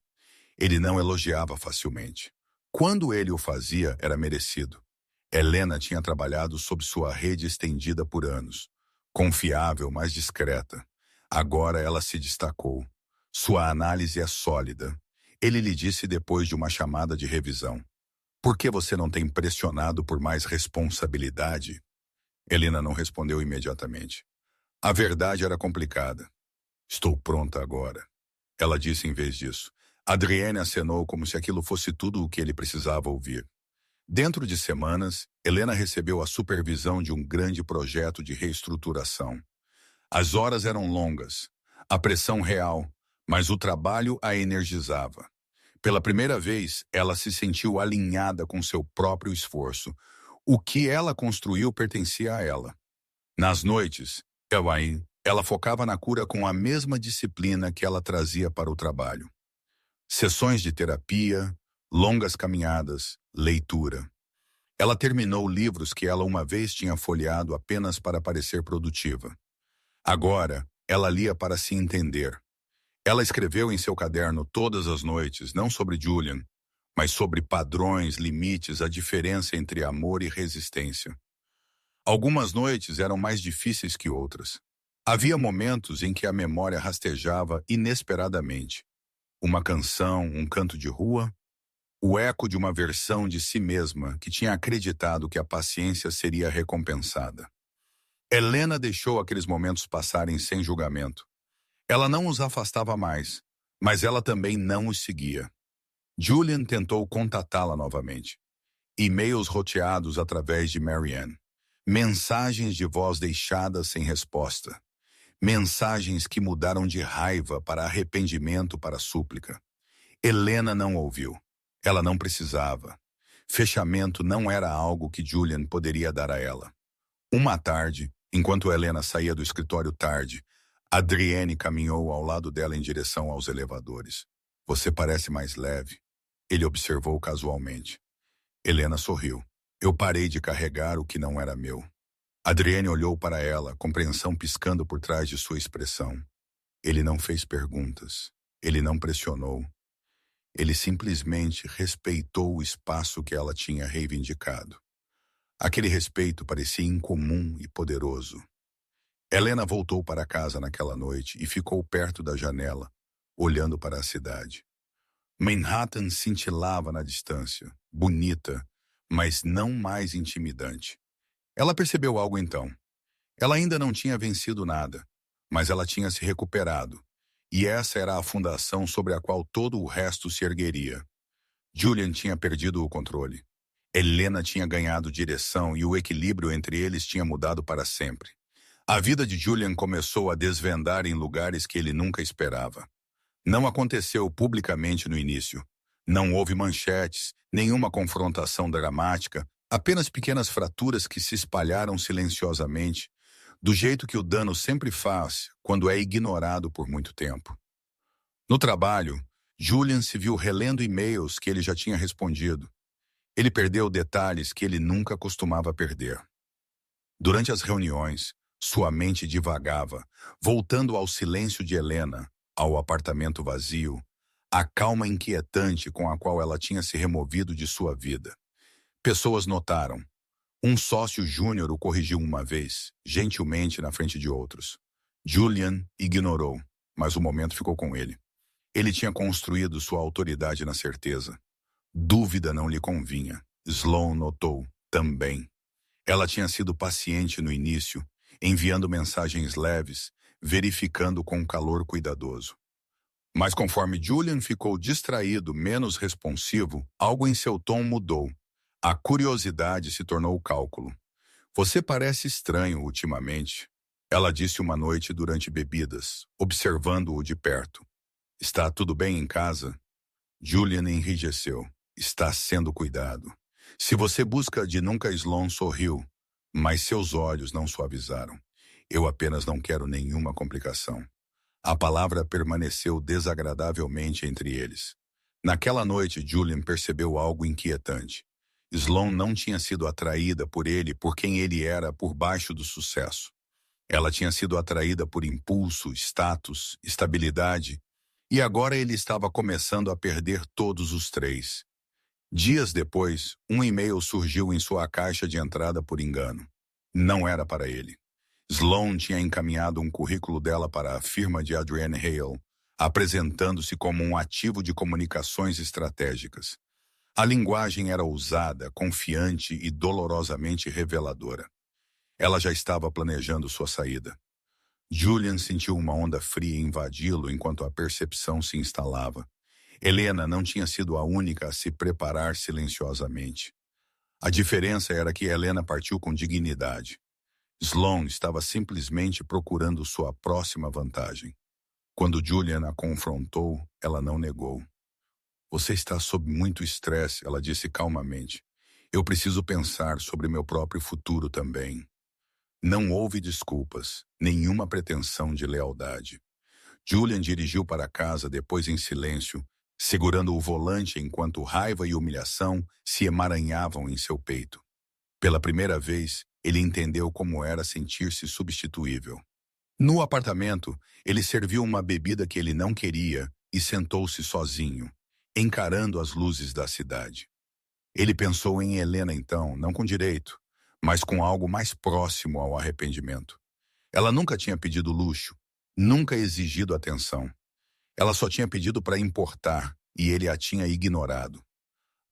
[SPEAKER 1] Ele não elogiava facilmente. Quando ele o fazia, era merecido. Helena tinha trabalhado sob sua rede estendida por anos. Confiável, mas discreta. Agora ela se destacou. Sua análise é sólida. Ele lhe disse depois de uma chamada de revisão. Por que você não tem pressionado por mais responsabilidade? Helena não respondeu imediatamente. A verdade era complicada. Estou pronta agora. Ela disse em vez disso. Adrienne acenou como se aquilo fosse tudo o que ele precisava ouvir. Dentro de semanas, Helena recebeu a supervisão de um grande projeto de reestruturação. As horas eram longas, a pressão real, mas o trabalho a energizava. Pela primeira vez, ela se sentiu alinhada com seu próprio esforço. O que ela construiu pertencia a ela. Nas noites, ela focava na cura com a mesma disciplina que ela trazia para o trabalho. Sessões de terapia, longas caminhadas, leitura. Ela terminou livros que ela uma vez tinha folheado apenas para parecer produtiva. Agora, ela lia para se entender. Ela escreveu em seu caderno todas as noites, não sobre Julian, mas sobre padrões, limites, a diferença entre amor e resistência. Algumas noites eram mais difíceis que outras. Havia momentos em que a memória rastejava inesperadamente. Uma canção, um canto de rua, o eco de uma versão de si mesma que tinha acreditado que a paciência seria recompensada. Helena deixou aqueles momentos passarem sem julgamento. Ela não os afastava mais, mas ela também não os seguia. Julian tentou contatá-la novamente. E-mails roteados através de Marianne. Mensagens de voz deixadas sem resposta. Mensagens que mudaram de raiva para arrependimento para súplica. Helena não ouviu. Ela não precisava. Fechamento não era algo que Julian poderia dar a ela. Uma tarde, enquanto Helena saía do escritório tarde, Adrienne caminhou ao lado dela em direção aos elevadores. Você parece mais leve, ele observou casualmente. Helena sorriu. Eu parei de carregar o que não era meu. Adrienne olhou para ela, compreensão piscando por trás de sua expressão. Ele não fez perguntas. Ele não pressionou. Ele simplesmente respeitou o espaço que ela tinha reivindicado. Aquele respeito parecia incomum e poderoso. Helena voltou para casa naquela noite e ficou perto da janela, olhando para a cidade. Manhattan cintilava na distância, bonita, mas não mais intimidante. Ela percebeu algo então. Ela ainda não tinha vencido nada, mas ela tinha se recuperado, e essa era a fundação sobre a qual todo o resto se ergueria. Julian tinha perdido o controle. Helena tinha ganhado direção e o equilíbrio entre eles tinha mudado para sempre. A vida de Julian começou a desvendar em lugares que ele nunca esperava. Não aconteceu publicamente no início. Não houve manchetes, nenhuma confrontação dramática, apenas pequenas fraturas que se espalharam silenciosamente, do jeito que o dano sempre faz quando é ignorado por muito tempo. No trabalho, Julian se viu relendo e-mails que ele já tinha respondido. Ele perdeu detalhes que ele nunca costumava perder. Durante as reuniões, sua mente divagava, voltando ao silêncio de Helena, ao apartamento vazio, à calma inquietante com a qual ela tinha se removido de sua vida. Pessoas notaram. Um sócio júnior o corrigiu uma vez, gentilmente na frente de outros. Julian ignorou, mas o momento ficou com ele. Ele tinha construído sua autoridade na certeza. Dúvida não lhe convinha. Sloane notou, também. Ela tinha sido paciente no início, enviando mensagens leves, verificando com calor cuidadoso. Mas conforme Julian ficou distraído, menos responsivo, algo em seu tom mudou. A curiosidade se tornou o cálculo. Você parece estranho ultimamente, ela disse uma noite durante bebidas, observando-o de perto. Está tudo bem em casa? Julian enrijeceu. Está sendo cuidado. Se você busca de nunca, Sloane sorriu, mas seus olhos não suavizaram. Eu apenas não quero nenhuma complicação. A palavra permaneceu desagradavelmente entre eles. Naquela noite, Julian percebeu algo inquietante. Sloane não tinha sido atraída por ele por quem ele era por baixo do sucesso. Ela tinha sido atraída por impulso, status, estabilidade, e agora ele estava começando a perder todos os três. Dias depois, um e-mail surgiu em sua caixa de entrada por engano. Não era para ele. Sloane tinha encaminhado um currículo dela para a firma de Adrienne Hale, apresentando-se como um ativo de comunicações estratégicas. A linguagem era ousada, confiante e dolorosamente reveladora. Ela já estava planejando sua saída. Julian sentiu uma onda fria invadi-lo enquanto a percepção se instalava. Helena não tinha sido a única a se preparar silenciosamente. A diferença era que Helena partiu com dignidade. Sloane estava simplesmente procurando sua próxima vantagem. Quando Julian a confrontou, ela não negou. Você está sob muito estresse, ela disse calmamente. Eu preciso pensar sobre meu próprio futuro também. Não houve desculpas, nenhuma pretensão de lealdade. Julian dirigiu para casa depois em silêncio, segurando o volante enquanto raiva e humilhação se emaranhavam em seu peito. Pela primeira vez, ele entendeu como era sentir-se substituível. No apartamento, ele serviu uma bebida que ele não queria e sentou-se sozinho, encarando as luzes da cidade. Ele pensou em Helena então, não com direito, mas com algo mais próximo ao arrependimento. Ela nunca tinha pedido luxo, nunca exigido atenção. Ela só tinha pedido para importar, e ele a tinha ignorado.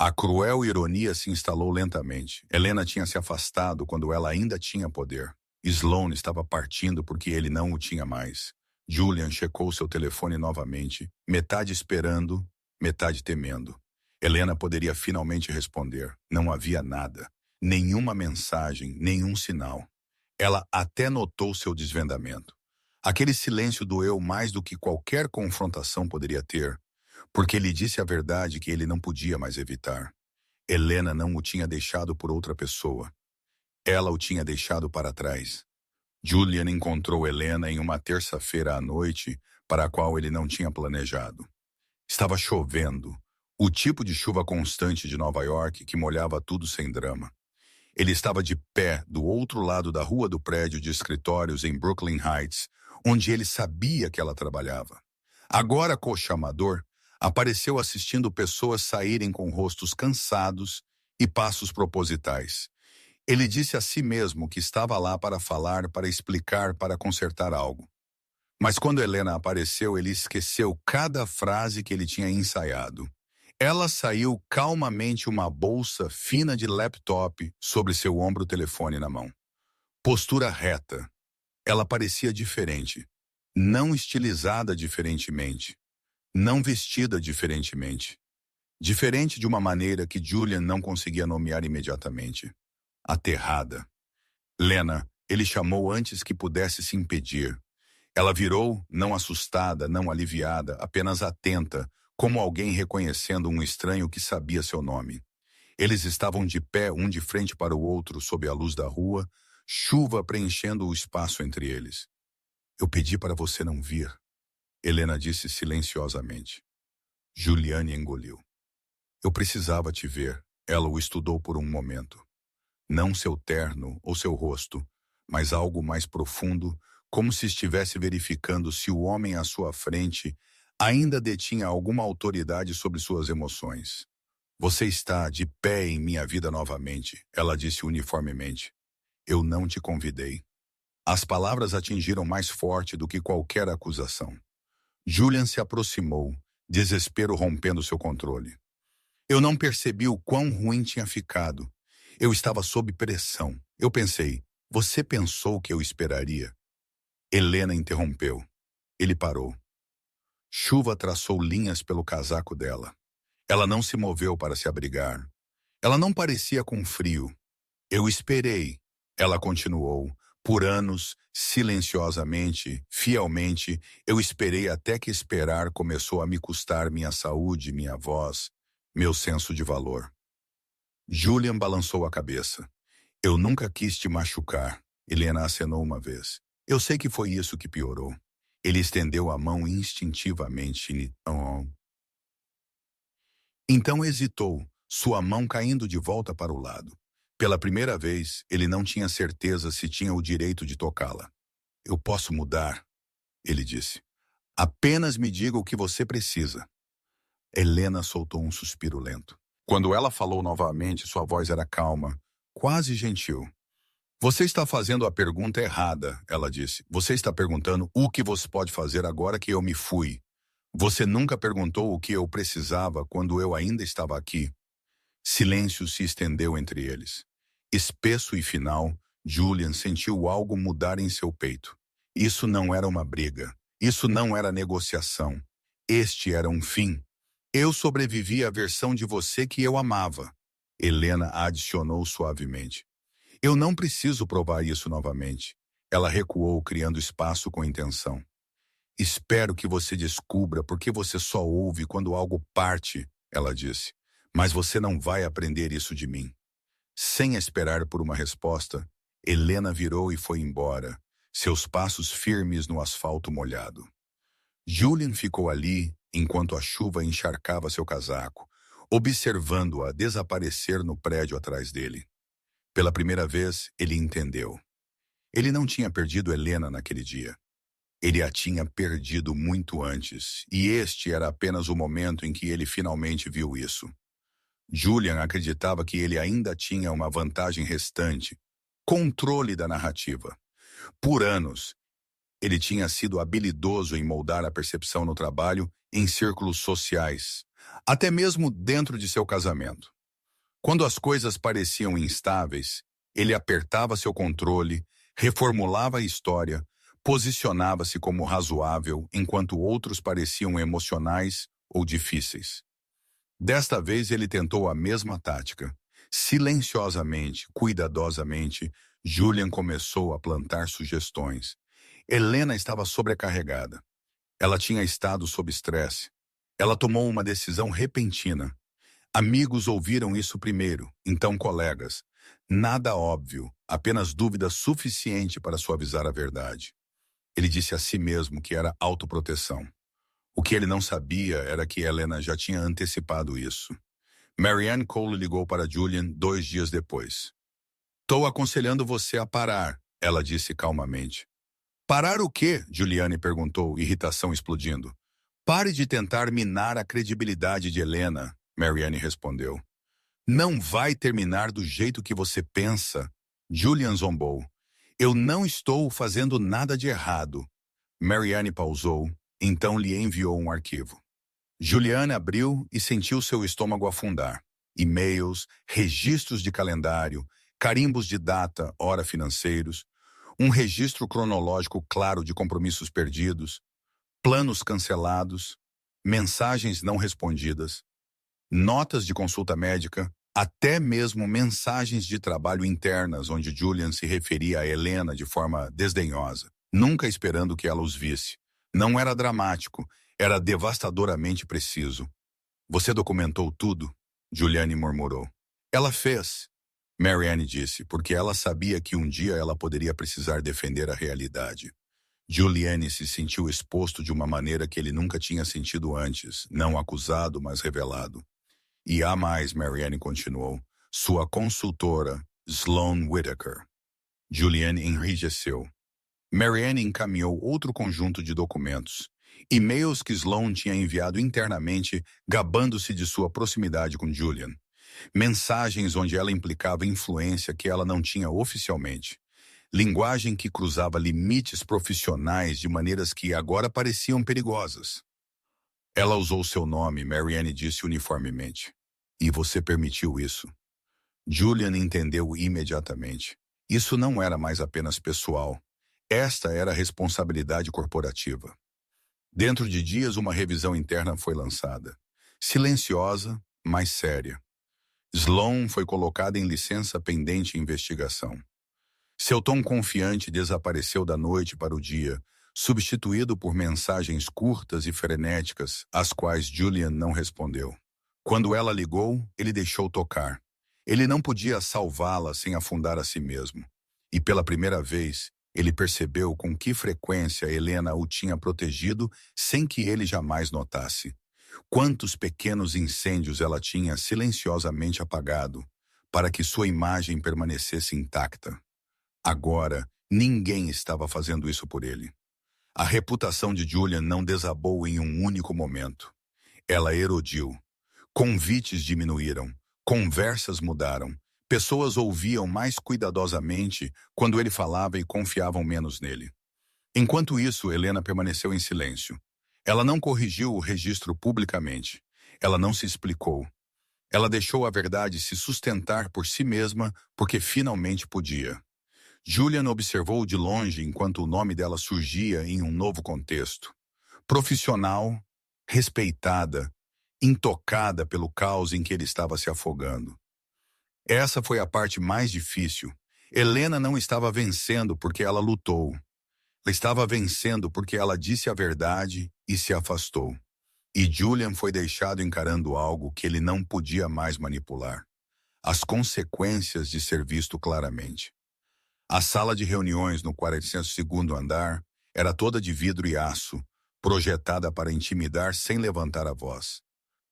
[SPEAKER 1] A cruel ironia se instalou lentamente. Helena tinha se afastado quando ela ainda tinha poder. Sloane estava partindo porque ele não o tinha mais. Julian checou seu telefone novamente, metade esperando, metade temendo. Helena poderia finalmente responder. Não havia nada. Nenhuma mensagem, nenhum sinal. Ela até notou seu desvendamento. Aquele silêncio doeu mais do que qualquer confrontação poderia ter, porque ele disse a verdade que ele não podia mais evitar. Helena não o tinha deixado por outra pessoa. Ela o tinha deixado para trás. Julian encontrou Helena em uma terça-feira à noite para a qual ele não tinha planejado. Estava chovendo, o tipo de chuva constante de Nova York que molhava tudo sem drama. Ele estava de pé do outro lado da rua do prédio de escritórios em Brooklyn Heights, onde ele sabia que ela trabalhava. Agora, coxa amador, apareceu assistindo pessoas saírem com rostos cansados e passos propositais. Ele disse a si mesmo que estava lá para falar, para explicar, para consertar algo. Mas quando Helena apareceu, ele esqueceu cada frase que ele tinha ensaiado. Ela saiu calmamente, uma bolsa fina de laptop sobre seu ombro, telefone na mão. Postura reta. Ela parecia diferente. Não estilizada diferentemente. Não vestida diferentemente. Diferente de uma maneira que Julian não conseguia nomear imediatamente. Aterrada. Lena, ele chamou antes que pudesse se impedir. Ela virou, não assustada, não aliviada, apenas atenta, como alguém reconhecendo um estranho que sabia seu nome. Eles estavam de pé, um de frente para o outro, sob a luz da rua, chuva preenchendo o espaço entre eles. Eu pedi para você não vir, Helena disse silenciosamente. Juliane engoliu. Eu precisava te ver. Ela o estudou por um momento. Não seu terno ou seu rosto, mas algo mais profundo, como se estivesse verificando se o homem à sua frente ainda detinha alguma autoridade sobre suas emoções. Você está de pé em minha vida novamente, ela disse uniformemente. Eu não te convidei. As palavras atingiram mais forte do que qualquer acusação. Julian se aproximou, desespero rompendo seu controle. Eu não percebi o quão ruim tinha ficado. Eu estava sob pressão. Eu pensei, você pensou que eu esperaria? Helena interrompeu. Ele parou. Chuva traçou linhas pelo casaco dela. Ela não se moveu para se abrigar. Ela não parecia com frio. Eu esperei, ela continuou. Por anos, silenciosamente, fielmente, eu esperei até que esperar começou a me custar minha saúde, minha voz, meu senso de valor. Julian balançou a cabeça. Eu nunca quis te machucar, Helena acenou uma vez. Eu sei que foi isso que piorou. Ele estendeu a mão instintivamente. Então hesitou, sua mão caindo de volta para o lado. Pela primeira vez, ele não tinha certeza se tinha o direito de tocá-la. Eu posso mudar, ele disse. Apenas me diga o que você precisa. Helena soltou um suspiro lento. Quando ela falou novamente, sua voz era calma, quase gentil. Você está fazendo a pergunta errada, ela disse. Você está perguntando o que você pode fazer agora que eu me fui. Você nunca perguntou o que eu precisava quando eu ainda estava aqui. Silêncio se estendeu entre eles. Espesso e final, Julian sentiu algo mudar em seu peito. Isso não era uma briga. Isso não era negociação. Este era um fim. Eu sobrevivi à versão de você que eu amava. Helena adicionou suavemente. Eu não preciso provar isso novamente. Ela recuou, criando espaço com intenção. Espero que você descubra porque você só ouve quando algo parte, ela disse. Mas você não vai aprender isso de mim. Sem esperar por uma resposta, Helena virou e foi embora, seus passos firmes no asfalto molhado. Julian ficou ali enquanto a chuva encharcava seu casaco, observando-a desaparecer no prédio atrás dele. Pela primeira vez, ele entendeu. Ele não tinha perdido Helena naquele dia. Ele a tinha perdido muito antes, e este era apenas o momento em que ele finalmente viu isso. Julian acreditava que ele ainda tinha uma vantagem restante: controle da narrativa. Por anos, ele tinha sido habilidoso em moldar a percepção no trabalho em círculos sociais, até mesmo dentro de seu casamento. Quando as coisas pareciam instáveis, ele apertava seu controle, reformulava a história, posicionava-se como razoável enquanto outros pareciam emocionais ou difíceis. Desta vez ele tentou a mesma tática. Silenciosamente, cuidadosamente, Julian começou a plantar sugestões. Helena estava sobrecarregada. Ela tinha estado sob estresse. Ela tomou uma decisão repentina. Amigos ouviram isso primeiro, então colegas. Nada óbvio, apenas dúvida suficiente para suavizar a verdade. Ele disse a si mesmo que era autoproteção. O que ele não sabia era que Helena já tinha antecipado isso. Marianne Cole ligou para Julian 2 dias depois. "Estou aconselhando você a parar", ela disse calmamente. "Parar o quê?", Juliane perguntou, irritação explodindo. "Pare de tentar minar a credibilidade de Helena", Marianne respondeu. "Não vai terminar do jeito que você pensa", Julian zombou. "Eu não estou fazendo nada de errado." Marianne pausou, então lhe enviou um arquivo. Juliane abriu e sentiu seu estômago afundar. E-mails, registros de calendário, carimbos de data, hora financeiros, um registro cronológico claro de compromissos perdidos, planos cancelados, mensagens não respondidas, notas de consulta médica, até mesmo mensagens de trabalho internas onde Julian se referia a Helena de forma desdenhosa, nunca esperando que ela os visse. Não era dramático, era devastadoramente preciso. "Você documentou tudo?", Juliane murmurou. "Ela fez", Marianne disse, porque ela sabia que um dia ela poderia precisar defender a realidade. Juliane se sentiu exposto de uma maneira que ele nunca tinha sentido antes, não acusado, mas revelado. "E há mais", Marianne continuou, "sua consultora, Sloane Whittaker." Juliane enrijeceu. Marianne encaminhou outro conjunto de documentos. E-mails que Sloane tinha enviado internamente, gabando-se de sua proximidade com Julian. Mensagens onde ela implicava influência que ela não tinha oficialmente. Linguagem que cruzava limites profissionais de maneiras que agora pareciam perigosas. "Ela usou seu nome", Marianne disse uniformemente. "E você permitiu isso." Julian entendeu imediatamente. Isso não era mais apenas pessoal. Esta era a responsabilidade corporativa. Dentro de dias, uma revisão interna foi lançada. Silenciosa, mas séria. Sloane foi colocada em licença pendente investigação. Seu tom confiante desapareceu da noite para o dia, substituído por mensagens curtas e frenéticas, às quais Julian não respondeu. Quando ela ligou, ele deixou tocar. Ele não podia salvá-la sem afundar a si mesmo. E pela primeira vez, ele percebeu com que frequência Helena o tinha protegido sem que ele jamais notasse. Quantos pequenos incêndios ela tinha silenciosamente apagado para que sua imagem permanecesse intacta. Agora, ninguém estava fazendo isso por ele. A reputação de Julian não desabou em um único momento. Ela erodiu. Convites diminuíram. Conversas mudaram. Pessoas ouviam mais cuidadosamente quando ele falava e confiavam menos nele. Enquanto isso, Helena permaneceu em silêncio. Ela não corrigiu o registro publicamente. Ela não se explicou. Ela deixou a verdade se sustentar por si mesma porque finalmente podia. Julian observou de longe enquanto o nome dela surgia em um novo contexto. Profissional, respeitada, intocada pelo caos em que ele estava se afogando. Essa foi a parte mais difícil. Helena não estava vencendo porque ela lutou. Ela estava vencendo porque ela disse a verdade e se afastou. E Julian foi deixado encarando algo que ele não podia mais manipular. As consequências de ser visto claramente. A sala de reuniões no 402º andar era toda de vidro e aço, projetada para intimidar sem levantar a voz.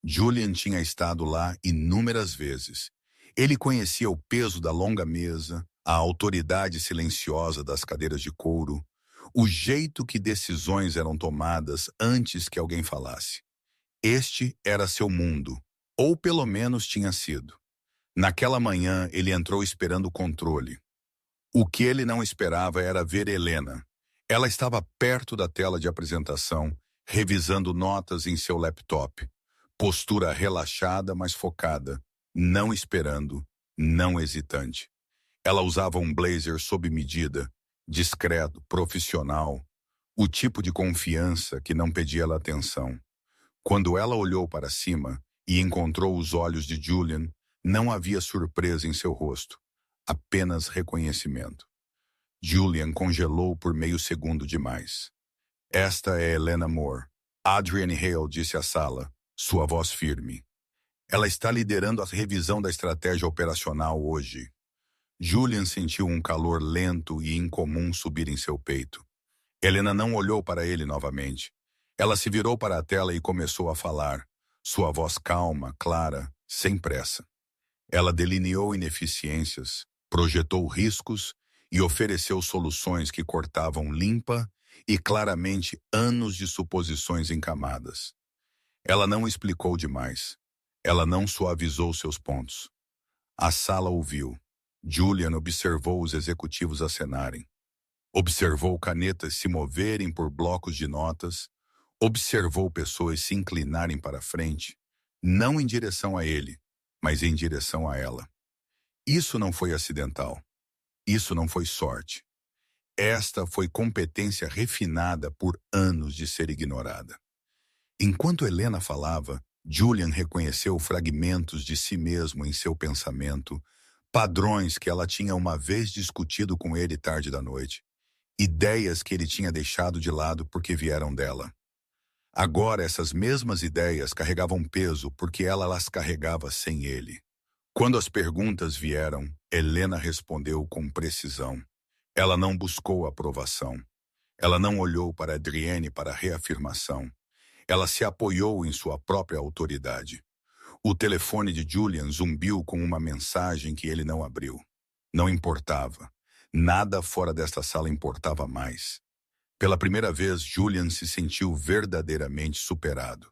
[SPEAKER 1] Julian tinha estado lá inúmeras vezes. Ele conhecia o peso da longa mesa, a autoridade silenciosa das cadeiras de couro, o jeito que decisões eram tomadas antes que alguém falasse. Este era seu mundo, ou pelo menos tinha sido. Naquela manhã, ele entrou esperando o controle. O que ele não esperava era ver Helena. Ela estava perto da tela de apresentação, revisando notas em seu laptop. Postura relaxada, mas focada, não esperando, não hesitante. Ela usava um blazer sob medida, discreto, profissional, o tipo de confiança que não pedia ela atenção. Quando ela olhou para cima e encontrou os olhos de Julian, não havia surpresa em seu rosto, apenas reconhecimento. Julian congelou por meio segundo demais. Esta é Helena Moore. Adrienne Hale disse à sala, sua voz firme. Ela está liderando a revisão da estratégia operacional hoje. Julian sentiu um calor lento e incomum subir em seu peito. Helena não olhou para ele novamente. Ela se virou para a tela e começou a falar, sua voz calma, clara, sem pressa. Ela delineou ineficiências, projetou riscos e ofereceu soluções que cortavam limpa e claramente anos de suposições em camadas. Ela não explicou demais. Ela não suavizou seus pontos. A sala ouviu. Julian observou os executivos acenarem. Observou canetas se moverem por blocos de notas. Observou pessoas se inclinarem para frente, não em direção a ele, mas em direção a ela. Isso não foi acidental. Isso não foi sorte. Esta foi competência refinada por anos de ser ignorada. Enquanto Helena falava, Julian reconheceu fragmentos de si mesmo em seu pensamento, padrões que ela tinha uma vez discutido com ele tarde da noite, ideias que ele tinha deixado de lado porque vieram dela. Agora essas mesmas ideias carregavam peso porque ela as carregava sem ele. Quando as perguntas vieram, Helena respondeu com precisão. Ela não buscou aprovação. Ela não olhou para Adrienne para reafirmação. Ela se apoiou em sua própria autoridade. O telefone de Julian zumbiu com uma mensagem que ele não abriu. Não importava. Nada fora desta sala importava mais. Pela primeira vez, Julian se sentiu verdadeiramente superado.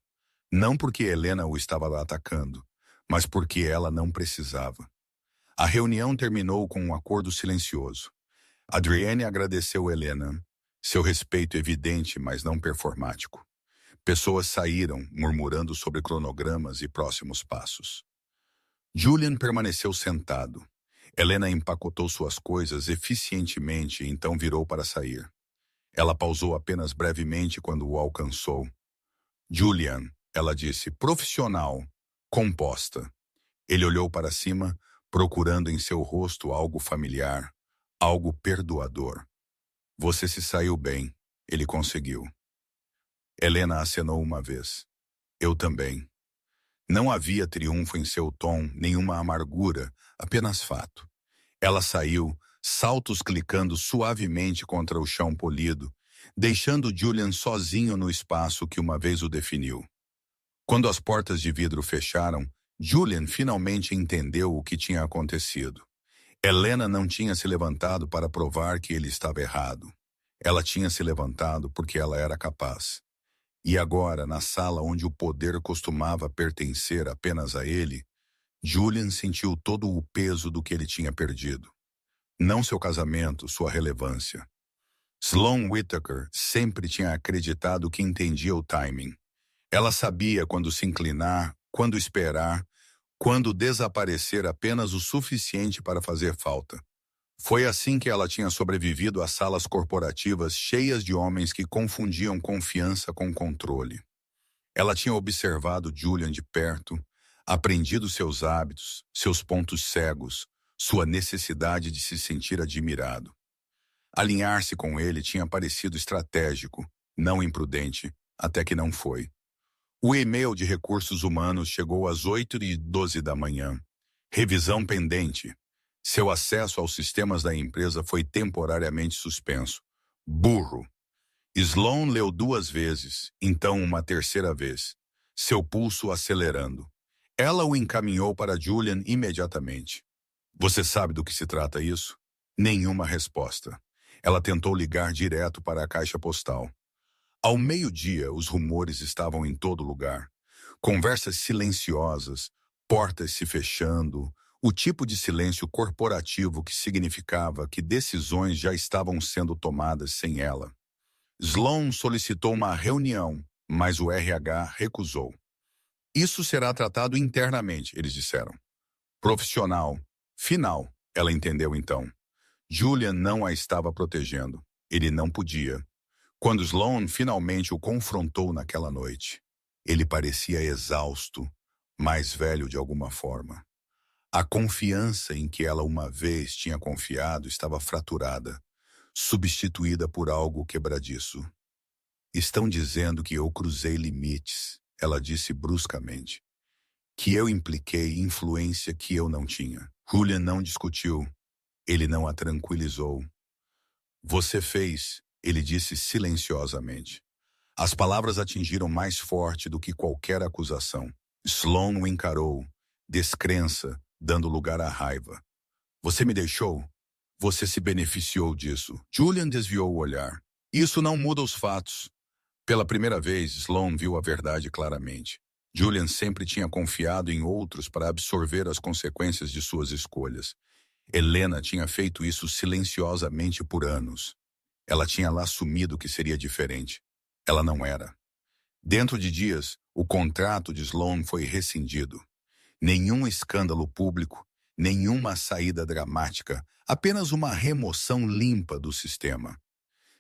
[SPEAKER 1] Não porque Helena o estava atacando, mas porque ela não precisava. A reunião terminou com um acordo silencioso. Adrienne agradeceu Helena, seu respeito evidente, mas não performático. Pessoas saíram, murmurando sobre cronogramas e próximos passos. Julian permaneceu sentado. Helena empacotou suas coisas eficientemente e então virou para sair. Ela pausou apenas brevemente quando o alcançou. Julian, ela disse, profissional, composta. Ele olhou para cima, procurando em seu rosto algo familiar, algo perdoador. Você se saiu bem, ele conseguiu. Helena acenou uma vez. Eu também. Não havia triunfo em seu tom, nenhuma amargura, apenas fato. Ela saiu, saltos clicando suavemente contra o chão polido, deixando Julian sozinho no espaço que uma vez o definiu. Quando as portas de vidro fecharam, Julian finalmente entendeu o que tinha acontecido. Helena não tinha se levantado para provar que ele estava errado. Ela tinha se levantado porque ela era capaz. E agora, na sala onde o poder costumava pertencer apenas a ele, Julian sentiu todo o peso do que ele tinha perdido. Não seu casamento, sua relevância. Sloane Whittaker sempre tinha acreditado que entendia o timing. Ela sabia quando se inclinar, quando esperar, quando desaparecer apenas o suficiente para fazer falta. Foi assim que ela tinha sobrevivido a salas corporativas cheias de homens que confundiam confiança com controle. Ela tinha observado Julian de perto, aprendido seus hábitos, seus pontos cegos, sua necessidade de se sentir admirado. Alinhar-se com ele tinha parecido estratégico, não imprudente, até que não foi. O e-mail de recursos humanos chegou às 8h12 da manhã. Revisão pendente. Seu acesso aos sistemas da empresa foi temporariamente suspenso. Burro. Sloan leu 2 vezes, então uma terceira vez, seu pulso acelerando. Ela o encaminhou para Julian imediatamente. Você sabe do que se trata isso? Nenhuma resposta. Ela tentou ligar direto para a caixa postal. Ao meio-dia, os rumores estavam em todo lugar. Conversas silenciosas, portas se fechando, o tipo de silêncio corporativo que significava que decisões já estavam sendo tomadas sem ela. Sloan solicitou uma reunião, mas o RH recusou. Isso será tratado internamente, eles disseram. Profissional. Final, ela entendeu então. Julian não a estava protegendo. Ele não podia. Quando Sloan finalmente o confrontou naquela noite, ele parecia exausto, mais velho de alguma forma. A confiança em que ela uma vez tinha confiado estava fraturada, substituída por algo quebradiço. Estão dizendo que eu cruzei limites, ela disse bruscamente. Que eu impliquei influência que eu não tinha. Julian não discutiu. Ele não a tranquilizou. Você fez, ele disse silenciosamente. As palavras atingiram mais forte do que qualquer acusação. Sloan o encarou, descrença, dando lugar à raiva. Você me deixou? Você se beneficiou disso. Julian desviou o olhar. Isso não muda os fatos. Pela primeira vez, Sloan viu a verdade claramente. Julian sempre tinha confiado em outros para absorver as consequências de suas escolhas. Helena tinha feito isso silenciosamente por anos. Ela tinha lá assumido que seria diferente. Ela não era. Dentro de dias, o contrato de Sloan foi rescindido. Nenhum escândalo público, nenhuma saída dramática, apenas uma remoção limpa do sistema.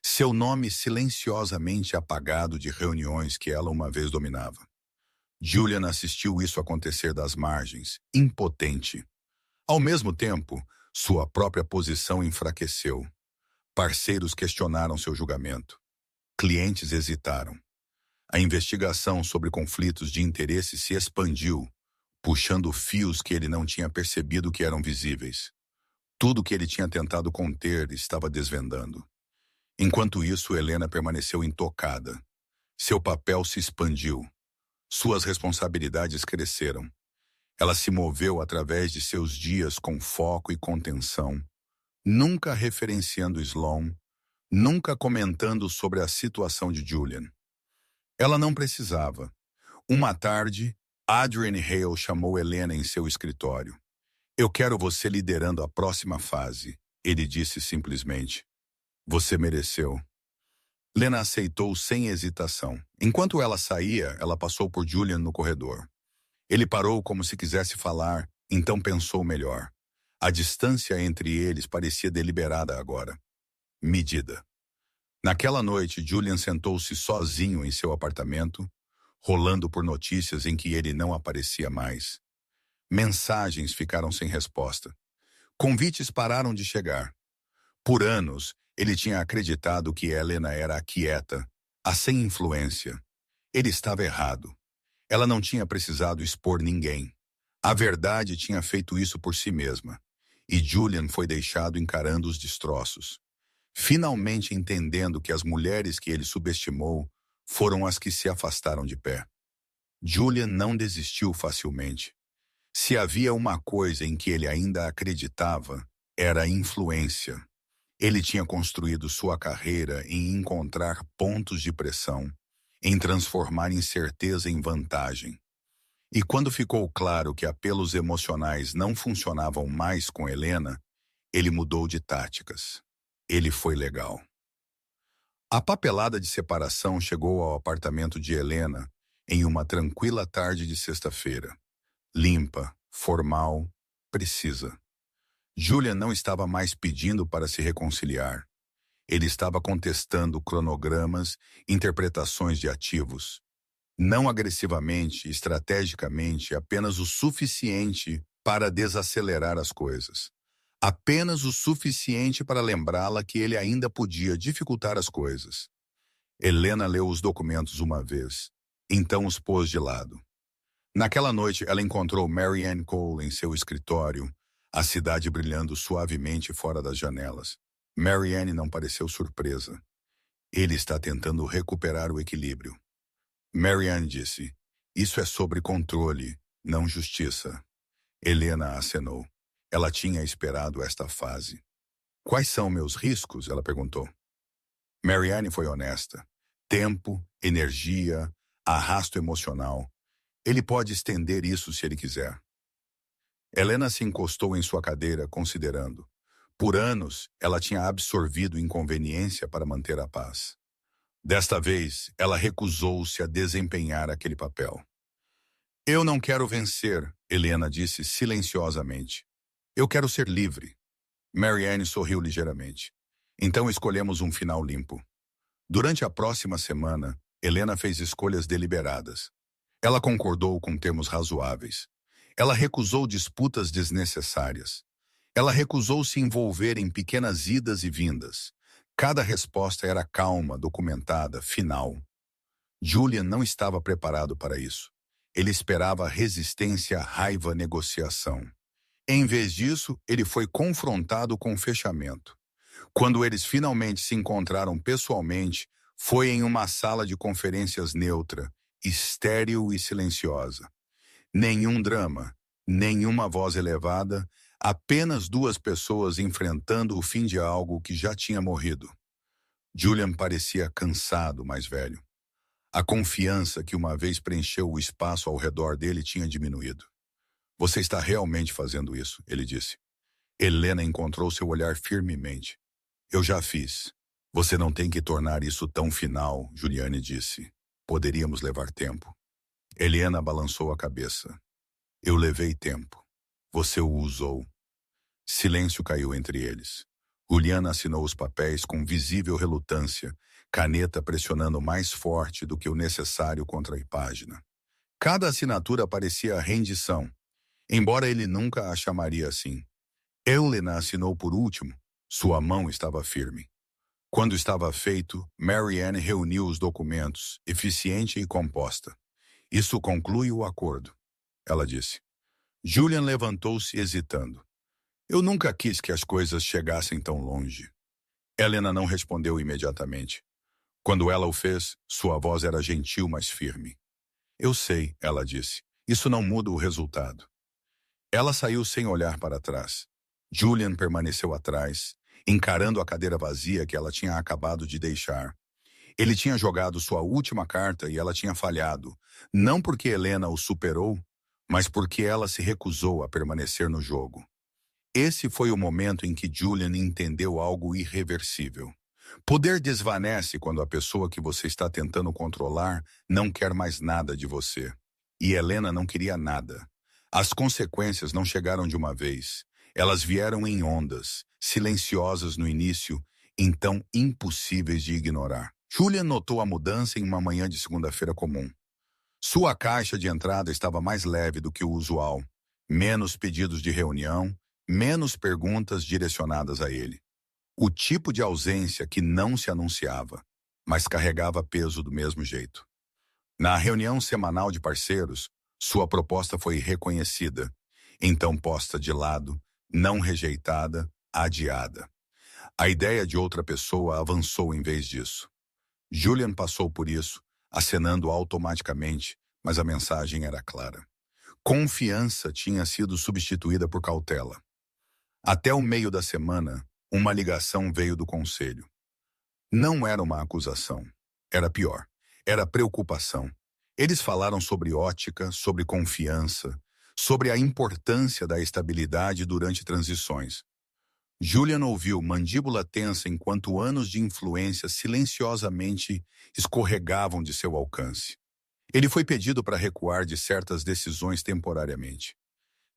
[SPEAKER 1] Seu nome silenciosamente apagado de reuniões que ela uma vez dominava. Julian assistiu isso acontecer das margens, impotente. Ao mesmo tempo, sua própria posição enfraqueceu. Parceiros questionaram seu julgamento. Clientes hesitaram. A investigação sobre conflitos de interesse se expandiu, puxando fios que ele não tinha percebido que eram visíveis. Tudo que ele tinha tentado conter estava desvendando. Enquanto isso, Helena permaneceu intocada. Seu papel se expandiu. Suas responsabilidades cresceram. Ela se moveu através de seus dias com foco e contenção, nunca referenciando Sloan, nunca comentando sobre a situação de Julian. Ela não precisava. Uma tarde, Adrian Hale chamou Helena em seu escritório. Eu quero você liderando a próxima fase, ele disse simplesmente. Você mereceu. Lena aceitou sem hesitação. Enquanto ela saía, ela passou por Julian no corredor. Ele parou como se quisesse falar, então pensou melhor. A distância entre eles parecia deliberada agora. Medida. Naquela noite, Julian sentou-se sozinho em seu apartamento, rolando por notícias em que ele não aparecia mais. Mensagens ficaram sem resposta. Convites pararam de chegar. Por anos, ele tinha acreditado que Helena era a quieta, a sem influência. Ele estava errado. Ela não tinha precisado expor ninguém. A verdade tinha feito isso por si mesma. E Julian foi deixado encarando os destroços. Finalmente entendendo que as mulheres que ele subestimou foram as que se afastaram de pé. Julian não desistiu facilmente. Se havia uma coisa em que ele ainda acreditava, era a influência. Ele tinha construído sua carreira em encontrar pontos de pressão, em transformar incerteza em vantagem. E quando ficou claro que apelos emocionais não funcionavam mais com Helena, ele mudou de táticas. Ele foi legal. A papelada de separação chegou ao apartamento de Helena em uma tranquila tarde de sexta-feira. Limpa, formal, precisa. Julian não estava mais pedindo para se reconciliar. Ele estava contestando cronogramas, interpretações de ativos. Não agressivamente, estrategicamente, apenas o suficiente para desacelerar as coisas. Apenas o suficiente para lembrá-la que ele ainda podia dificultar as coisas. Helena leu os documentos uma vez. então os pôs de lado. Naquela noite, ela encontrou Mary Ann Cole em seu escritório, a cidade brilhando suavemente fora das janelas. Mary Ann não pareceu surpresa. Ele está tentando recuperar o equilíbrio. Mary Ann disse, isso é sobre controle, não justiça. Helena acenou. Ela tinha esperado esta fase. Quais são meus riscos? Ela perguntou. Mary Ann foi honesta. Tempo, energia, arrasto emocional. Ele pode estender isso se ele quiser. Helena se encostou em sua cadeira, considerando. Por anos, ela tinha absorvido inconveniência para manter a paz. Desta vez, ela recusou-se a desempenhar aquele papel. Eu não quero vencer, Helena disse silenciosamente. Eu quero ser livre. Mary Ann sorriu ligeiramente. Então escolhemos um final limpo. Durante a próxima semana, Helena fez escolhas deliberadas. Ela concordou com termos razoáveis. Ela recusou disputas desnecessárias. Ela recusou se envolver em pequenas idas e vindas. Cada resposta era calma, documentada, final. Julian não estava preparado para isso. Ele esperava resistência, raiva, negociação. Em vez disso, ele foi confrontado com o fechamento. Quando eles finalmente se encontraram pessoalmente, foi em uma sala de conferências neutra, estéril e silenciosa. Nenhum drama, nenhuma voz elevada, apenas duas pessoas enfrentando o fim de algo que já tinha morrido. Julian parecia cansado, mais velho. A confiança que uma vez preencheu o espaço ao redor dele tinha diminuído. Você está realmente fazendo isso, ele disse. Helena encontrou seu olhar firmemente. Eu já fiz. Você não tem que tornar isso tão final, Juliane disse. Poderíamos levar tempo. Helena balançou a cabeça. Eu levei tempo. Você o usou. Silêncio caiu entre eles. Juliana assinou os papéis com visível relutância, caneta pressionando mais forte do que o necessário contra a página. Cada assinatura parecia rendição, embora ele nunca a chamaria assim. Helena assinou por último. Sua mão estava firme. Quando estava feito, Mary Ann reuniu os documentos, eficiente e composta. Isso conclui o acordo, ela disse. Julian levantou-se hesitando. Eu nunca quis que as coisas chegassem tão longe. Helena não respondeu imediatamente. Quando ela o fez, sua voz era gentil, mas firme. Eu sei, ela disse. Isso não muda o resultado. Ela saiu sem olhar para trás. Julian permaneceu atrás, encarando a cadeira vazia que ela tinha acabado de deixar. Ele tinha jogado sua última carta e ela tinha falhado, não porque Helena o superou, mas porque ela se recusou a permanecer no jogo. Esse foi o momento em que Julian entendeu algo irreversível. Poder desvanece quando a pessoa que você está tentando controlar não quer mais nada de você. E Helena não queria nada. As consequências não chegaram de uma vez. Elas vieram em ondas, silenciosas no início, então impossíveis de ignorar. Julian notou a mudança em uma manhã de segunda-feira comum. Sua caixa de entrada estava mais leve do que o usual. Menos pedidos de reunião, menos perguntas direcionadas a ele. O tipo de ausência que não se anunciava, mas carregava peso do mesmo jeito. Na reunião semanal de parceiros, sua proposta foi reconhecida, então posta de lado, não rejeitada, adiada. A ideia de outra pessoa avançou em vez disso. Julian passou por isso, acenando automaticamente, mas a mensagem era clara. Confiança tinha sido substituída por cautela. Até o meio da semana, uma ligação veio do conselho. Não era uma acusação. Era pior. Era preocupação. Eles falaram sobre ótica, sobre confiança, sobre a importância da estabilidade durante transições. Julian ouviu mandíbula tensa enquanto anos de influência silenciosamente escorregavam de seu alcance. Ele foi pedido para recuar de certas decisões temporariamente.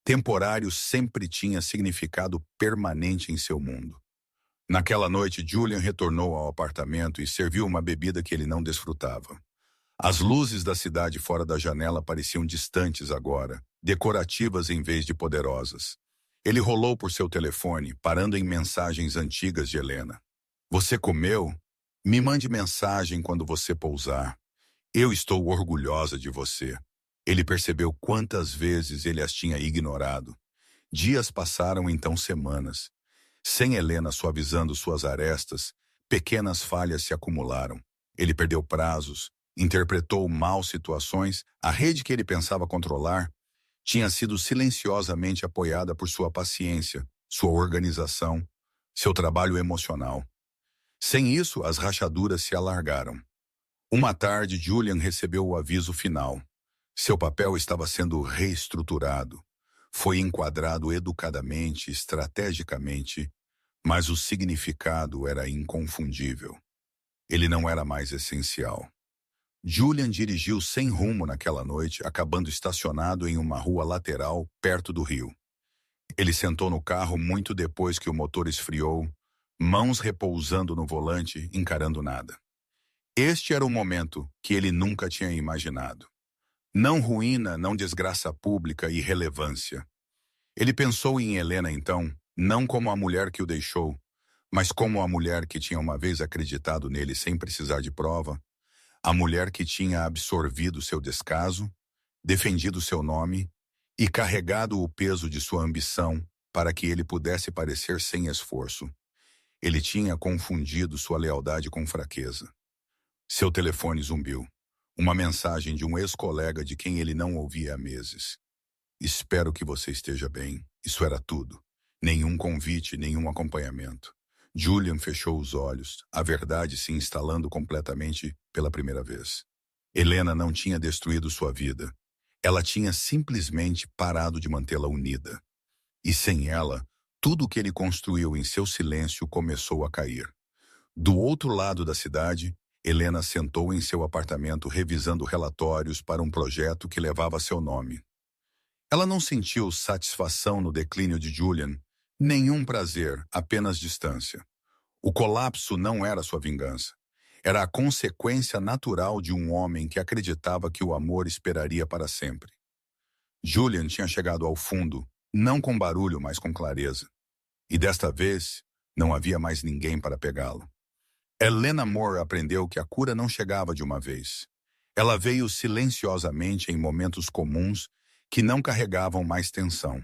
[SPEAKER 1] Temporário sempre tinha significado permanente em seu mundo. Naquela noite, Julian retornou ao apartamento e serviu uma bebida que ele não desfrutava. As luzes da cidade fora da janela pareciam distantes agora, decorativas em vez de poderosas. Ele rolou por seu telefone, parando em mensagens antigas de Helena. Você comeu? Me mande mensagem quando você pousar. Eu estou orgulhosa de você. Ele percebeu quantas vezes ele as tinha ignorado. Dias passaram então semanas. Sem Helena suavizando suas arestas, pequenas falhas se acumularam. Ele perdeu prazos, interpretou mal situações, a rede que ele pensava controlar tinha sido silenciosamente apoiada por sua paciência, sua organização, seu trabalho emocional. Sem isso, as rachaduras se alargaram. Uma tarde, Julian recebeu o aviso final. Seu papel estava sendo reestruturado. Foi enquadrado educadamente, estrategicamente, mas o significado era inconfundível. Ele não era mais essencial. Julian dirigiu sem rumo naquela noite, acabando estacionado em uma rua lateral perto do rio. Ele sentou no carro muito depois que o motor esfriou, mãos repousando no volante, encarando nada. Este era o momento que ele nunca tinha imaginado. Não ruína, não desgraça pública e relevância. Ele pensou em Helena então, não como a mulher que o deixou, mas como a mulher que tinha uma vez acreditado nele sem precisar de prova, a mulher que tinha absorvido seu descaso, defendido seu nome e carregado o peso de sua ambição para que ele pudesse parecer sem esforço. Ele tinha confundido sua lealdade com fraqueza. Seu telefone zumbiu. Uma mensagem de um ex-colega de quem ele não ouvia há meses. Espero que você esteja bem. Isso era tudo. Nenhum convite, nenhum acompanhamento. Julian fechou os olhos, a verdade se instalando completamente pela primeira vez. Helena não tinha destruído sua vida. Ela tinha simplesmente parado de mantê-la unida. E sem ela, tudo o que ele construiu em seu silêncio começou a cair. Do outro lado da cidade, Helena sentou em seu apartamento revisando relatórios para um projeto que levava seu nome. Ela não sentiu satisfação no declínio de Julian, nenhum prazer, apenas distância. O colapso não era sua vingança. Era a consequência natural de um homem que acreditava que o amor esperaria para sempre. Julian tinha chegado ao fundo, não com barulho, mas com clareza. E desta vez, não havia mais ninguém para pegá-lo. Helena Moore aprendeu que a cura não chegava de uma vez. Ela veio silenciosamente em momentos comuns que não carregavam mais tensão.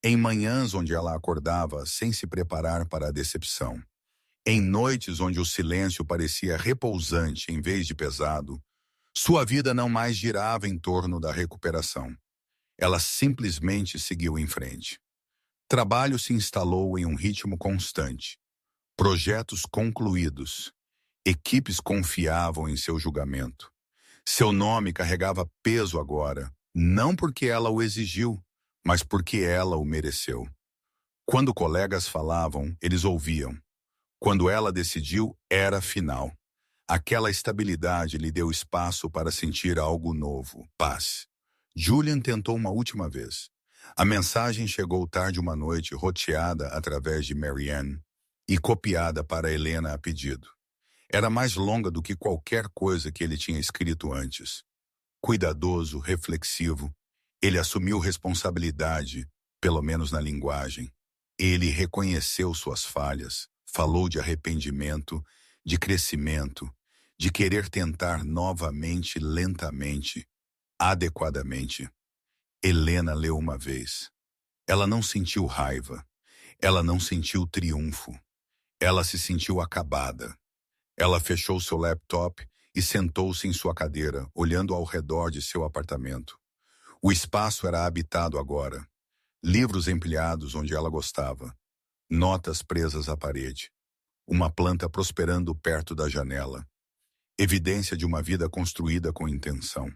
[SPEAKER 1] Em manhãs onde ela acordava sem se preparar para a decepção. Em noites onde o silêncio parecia repousante em vez de pesado, sua vida não mais girava em torno da recuperação. Ela simplesmente seguiu em frente. Trabalho se instalou em um ritmo constante. Projetos concluídos. Equipes confiavam em seu julgamento. Seu nome carregava peso agora, não porque ela o exigiu, mas porque ela o mereceu. Quando colegas falavam, eles ouviam. Quando ela decidiu, era final. Aquela estabilidade lhe deu espaço para sentir algo novo, paz. Julian tentou uma última vez. A mensagem chegou tarde uma noite, roteada através de Marianne e copiada para Helena a pedido. Era mais longa do que qualquer coisa que ele tinha escrito antes. Cuidadoso, reflexivo, ele assumiu responsabilidade, pelo menos na linguagem. Ele reconheceu suas falhas, falou de arrependimento, de crescimento, de querer tentar novamente, lentamente, adequadamente. Helena leu uma vez. Ela não sentiu raiva. Ela não sentiu triunfo. Ela se sentiu acabada. Ela fechou seu laptop e sentou-se em sua cadeira, olhando ao redor de seu apartamento. O espaço era habitado agora. Livros empilhados onde ela gostava. Notas presas à parede. Uma planta prosperando perto da janela. Evidência de uma vida construída com intenção.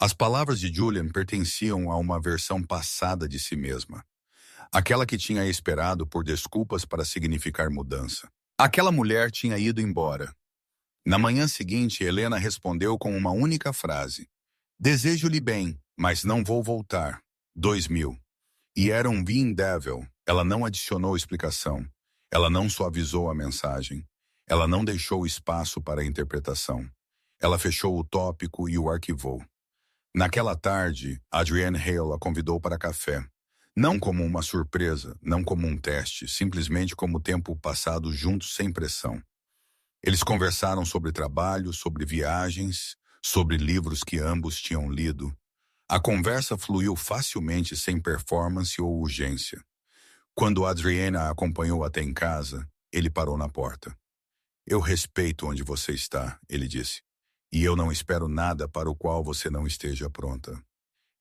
[SPEAKER 1] As palavras de Julian pertenciam a uma versão passada de si mesma. Aquela que tinha esperado por desculpas para significar mudança. Aquela mulher tinha ido embora. Na manhã seguinte, Helena respondeu com uma única frase. Desejo-lhe bem, mas não vou voltar. 2000. E era um being devil. Ela não adicionou explicação. Ela não suavizou a mensagem. Ela não deixou espaço para a interpretação. Ela fechou o tópico e o arquivou. Naquela tarde, Adrienne Hale a convidou para café. Não como uma surpresa, não como um teste, simplesmente como tempo passado juntos sem pressão. Eles conversaram sobre trabalho, sobre viagens, sobre livros que ambos tinham lido. A conversa fluiu facilmente sem performance ou urgência. Quando Adriana a acompanhou até em casa, ele parou na porta. Eu respeito onde você está, ele disse, e eu não espero nada para o qual você não esteja pronta.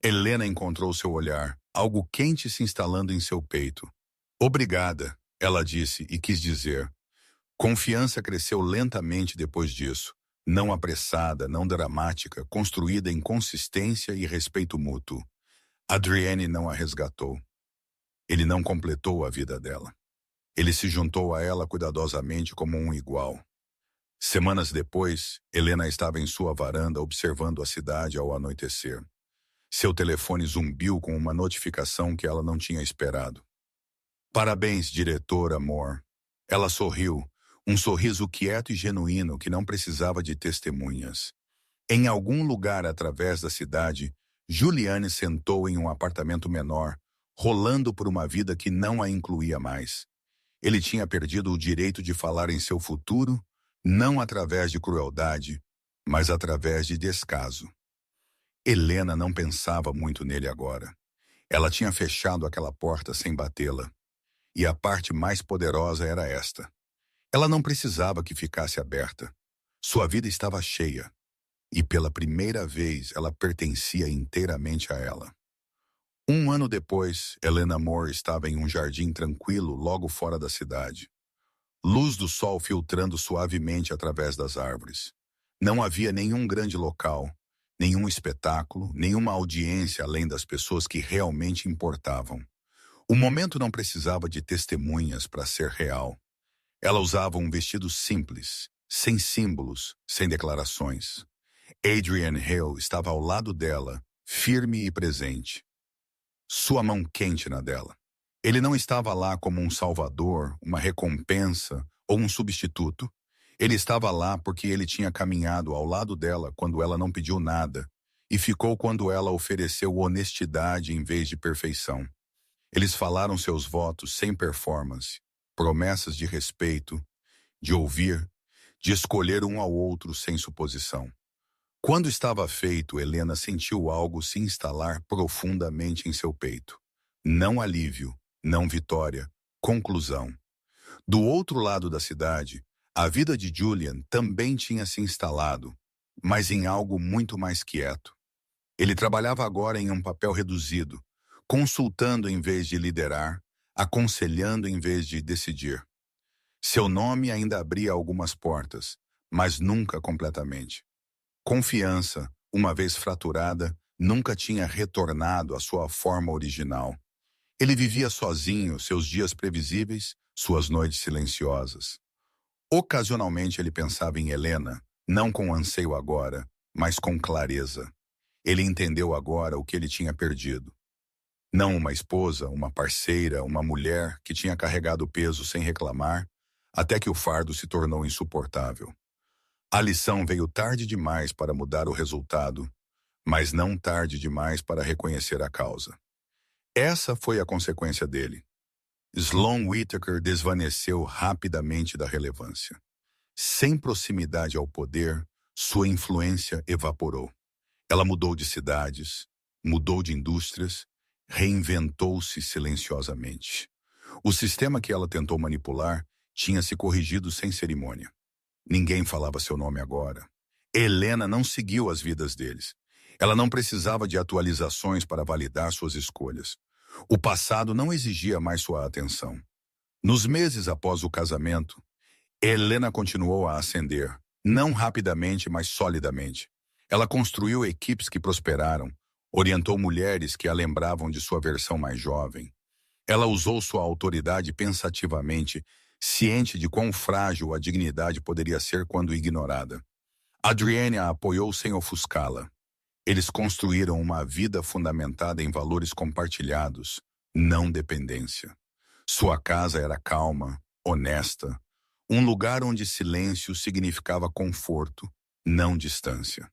[SPEAKER 1] Helena encontrou seu olhar, algo quente se instalando em seu peito. Obrigada, ela disse e quis dizer. Confiança cresceu lentamente depois disso, não apressada, não dramática, construída em consistência e respeito mútuo. Adrienne não a resgatou. Ele não completou a vida dela. Ele se juntou a ela cuidadosamente como um igual. Semanas depois, Helena estava em sua varanda observando a cidade ao anoitecer. Seu telefone zumbiu com uma notificação que ela não tinha esperado. Parabéns, diretor, amor. Ela sorriu, um sorriso quieto e genuíno que não precisava de testemunhas. Em algum lugar através da cidade, Juliane sentou em um apartamento menor, rolando por uma vida que não a incluía mais. Ele tinha perdido o direito de falar em seu futuro, não através de crueldade, mas através de descaso. Helena não pensava muito nele agora. Ela tinha fechado aquela porta sem batê-la. E a parte mais poderosa era esta. Ela não precisava que ficasse aberta. Sua vida estava cheia. E pela primeira vez ela pertencia inteiramente a ela. Um ano depois, Helena Moore estava em um jardim tranquilo logo fora da cidade. Luz do sol filtrando suavemente através das árvores. Não havia nenhum grande local, nenhum espetáculo, nenhuma audiência além das pessoas que realmente importavam. O momento não precisava de testemunhas para ser real. Ela usava um vestido simples, sem símbolos, sem declarações. Adrian Hill estava ao lado dela, firme e presente. Sua mão quente na dela. Ele não estava lá como um salvador, uma recompensa ou um substituto. Ele estava lá porque ele tinha caminhado ao lado dela quando ela não pediu nada e ficou quando ela ofereceu honestidade em vez de perfeição. Eles falaram seus votos sem performance, promessas de respeito, de ouvir, de escolher um ao outro sem suposição. Quando estava feito, Helena sentiu algo se instalar profundamente em seu peito. Não alívio, não vitória, conclusão. Do outro lado da cidade, a vida de Julian também tinha se instalado, mas em algo muito mais quieto. Ele trabalhava agora em um papel reduzido, consultando em vez de liderar, aconselhando em vez de decidir. Seu nome ainda abria algumas portas, mas nunca completamente. Confiança, uma vez fraturada, nunca tinha retornado à sua forma original. Ele vivia sozinho, seus dias previsíveis, suas noites silenciosas. Ocasionalmente ele pensava em Helena, não com anseio agora, mas com clareza. Ele entendeu agora o que ele tinha perdido. Não uma esposa, uma parceira, uma mulher que tinha carregado o peso sem reclamar, até que o fardo se tornou insuportável. A lição veio tarde demais para mudar o resultado, mas não tarde demais para reconhecer a causa. Essa foi a consequência dele. Sloan Whittaker desvaneceu rapidamente da relevância. Sem proximidade ao poder, sua influência evaporou. Ela mudou de cidades, mudou de indústrias, reinventou-se silenciosamente. O sistema que ela tentou manipular tinha se corrigido sem cerimônia. Ninguém falava seu nome agora. Helena não seguiu as vidas deles. Ela não precisava de atualizações para validar suas escolhas. O passado não exigia mais sua atenção. Nos meses após o casamento, Helena continuou a ascender, não rapidamente, mas solidamente. Ela construiu equipes que prosperaram, orientou mulheres que a lembravam de sua versão mais jovem. Ela usou sua autoridade pensativamente, ciente de quão frágil a dignidade poderia ser quando ignorada. Adrienne a apoiou sem ofuscá-la. Eles construíram uma vida fundamentada em valores compartilhados, não dependência. Sua casa era calma, honesta, um lugar onde silêncio significava conforto, não distância.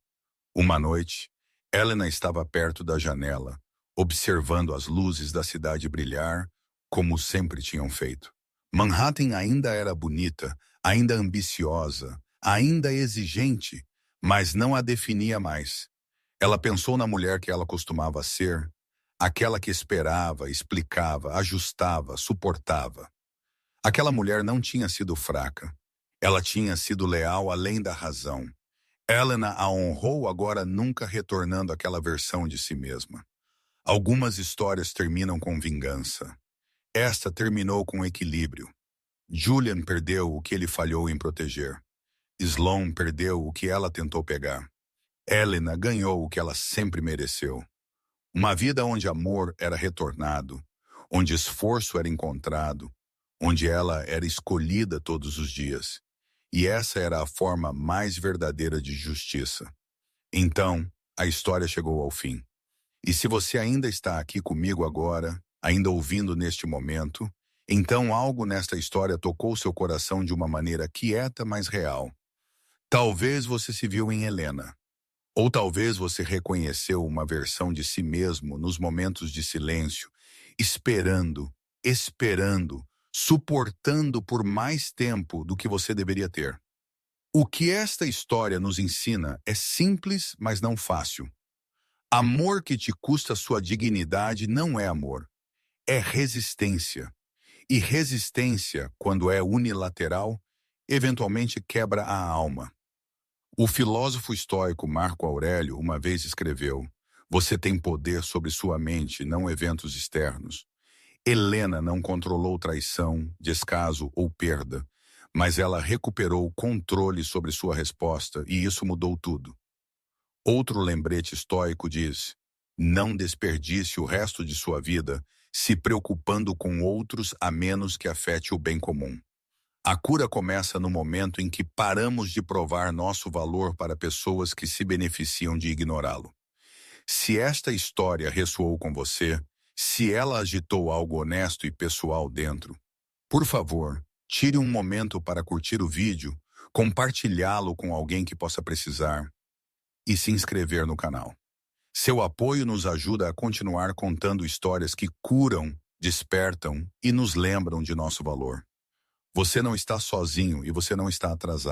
[SPEAKER 1] Uma noite, Helena estava perto da janela, observando as luzes da cidade brilhar, como sempre tinham feito. Manhattan ainda era bonita, ainda ambiciosa, ainda exigente, mas não a definia mais. Ela pensou na mulher que ela costumava ser, aquela que esperava, explicava, ajustava, suportava. Aquela mulher não tinha sido fraca. Ela tinha sido leal além da razão. Helena a honrou, agora nunca retornando àquela versão de si mesma. Algumas histórias terminam com vingança. Esta terminou com equilíbrio. Julian perdeu o que ele falhou em proteger. Sloan perdeu o que ela tentou pegar. Helena ganhou o que ela sempre mereceu. Uma vida onde amor era retornado, onde esforço era encontrado, onde ela era escolhida todos os dias. E essa era a forma mais verdadeira de justiça. Então, a história chegou ao fim. E se você ainda está aqui comigo agora, ainda ouvindo neste momento, então algo nesta história tocou seu coração de uma maneira quieta, mas real. Talvez você se viu em Helena. Ou talvez você reconheceu uma versão de si mesmo nos momentos de silêncio, esperando, suportando por mais tempo do que você deveria ter. O que esta história nos ensina é simples, mas não fácil. Amor que te custa sua dignidade não é amor, é resistência. E resistência, quando é unilateral, eventualmente quebra a alma. O filósofo estoico Marco Aurélio uma vez escreveu: "Você tem poder sobre sua mente, não eventos externos." Helena não controlou traição, descaso ou perda, mas ela recuperou o controle sobre sua resposta e isso mudou tudo. Outro lembrete estoico diz: "Não desperdice o resto de sua vida se preocupando com outros a menos que afete o bem comum." A cura começa no momento em que paramos de provar nosso valor para pessoas que se beneficiam de ignorá-lo. Se esta história ressoou com você, se ela agitou algo honesto e pessoal dentro, por favor, tire um momento para curtir o vídeo, compartilhá-lo com alguém que possa precisar e se inscrever no canal. Seu apoio nos ajuda a continuar contando histórias que curam, despertam e nos lembram de nosso valor. Você não está sozinho e você não está atrasado.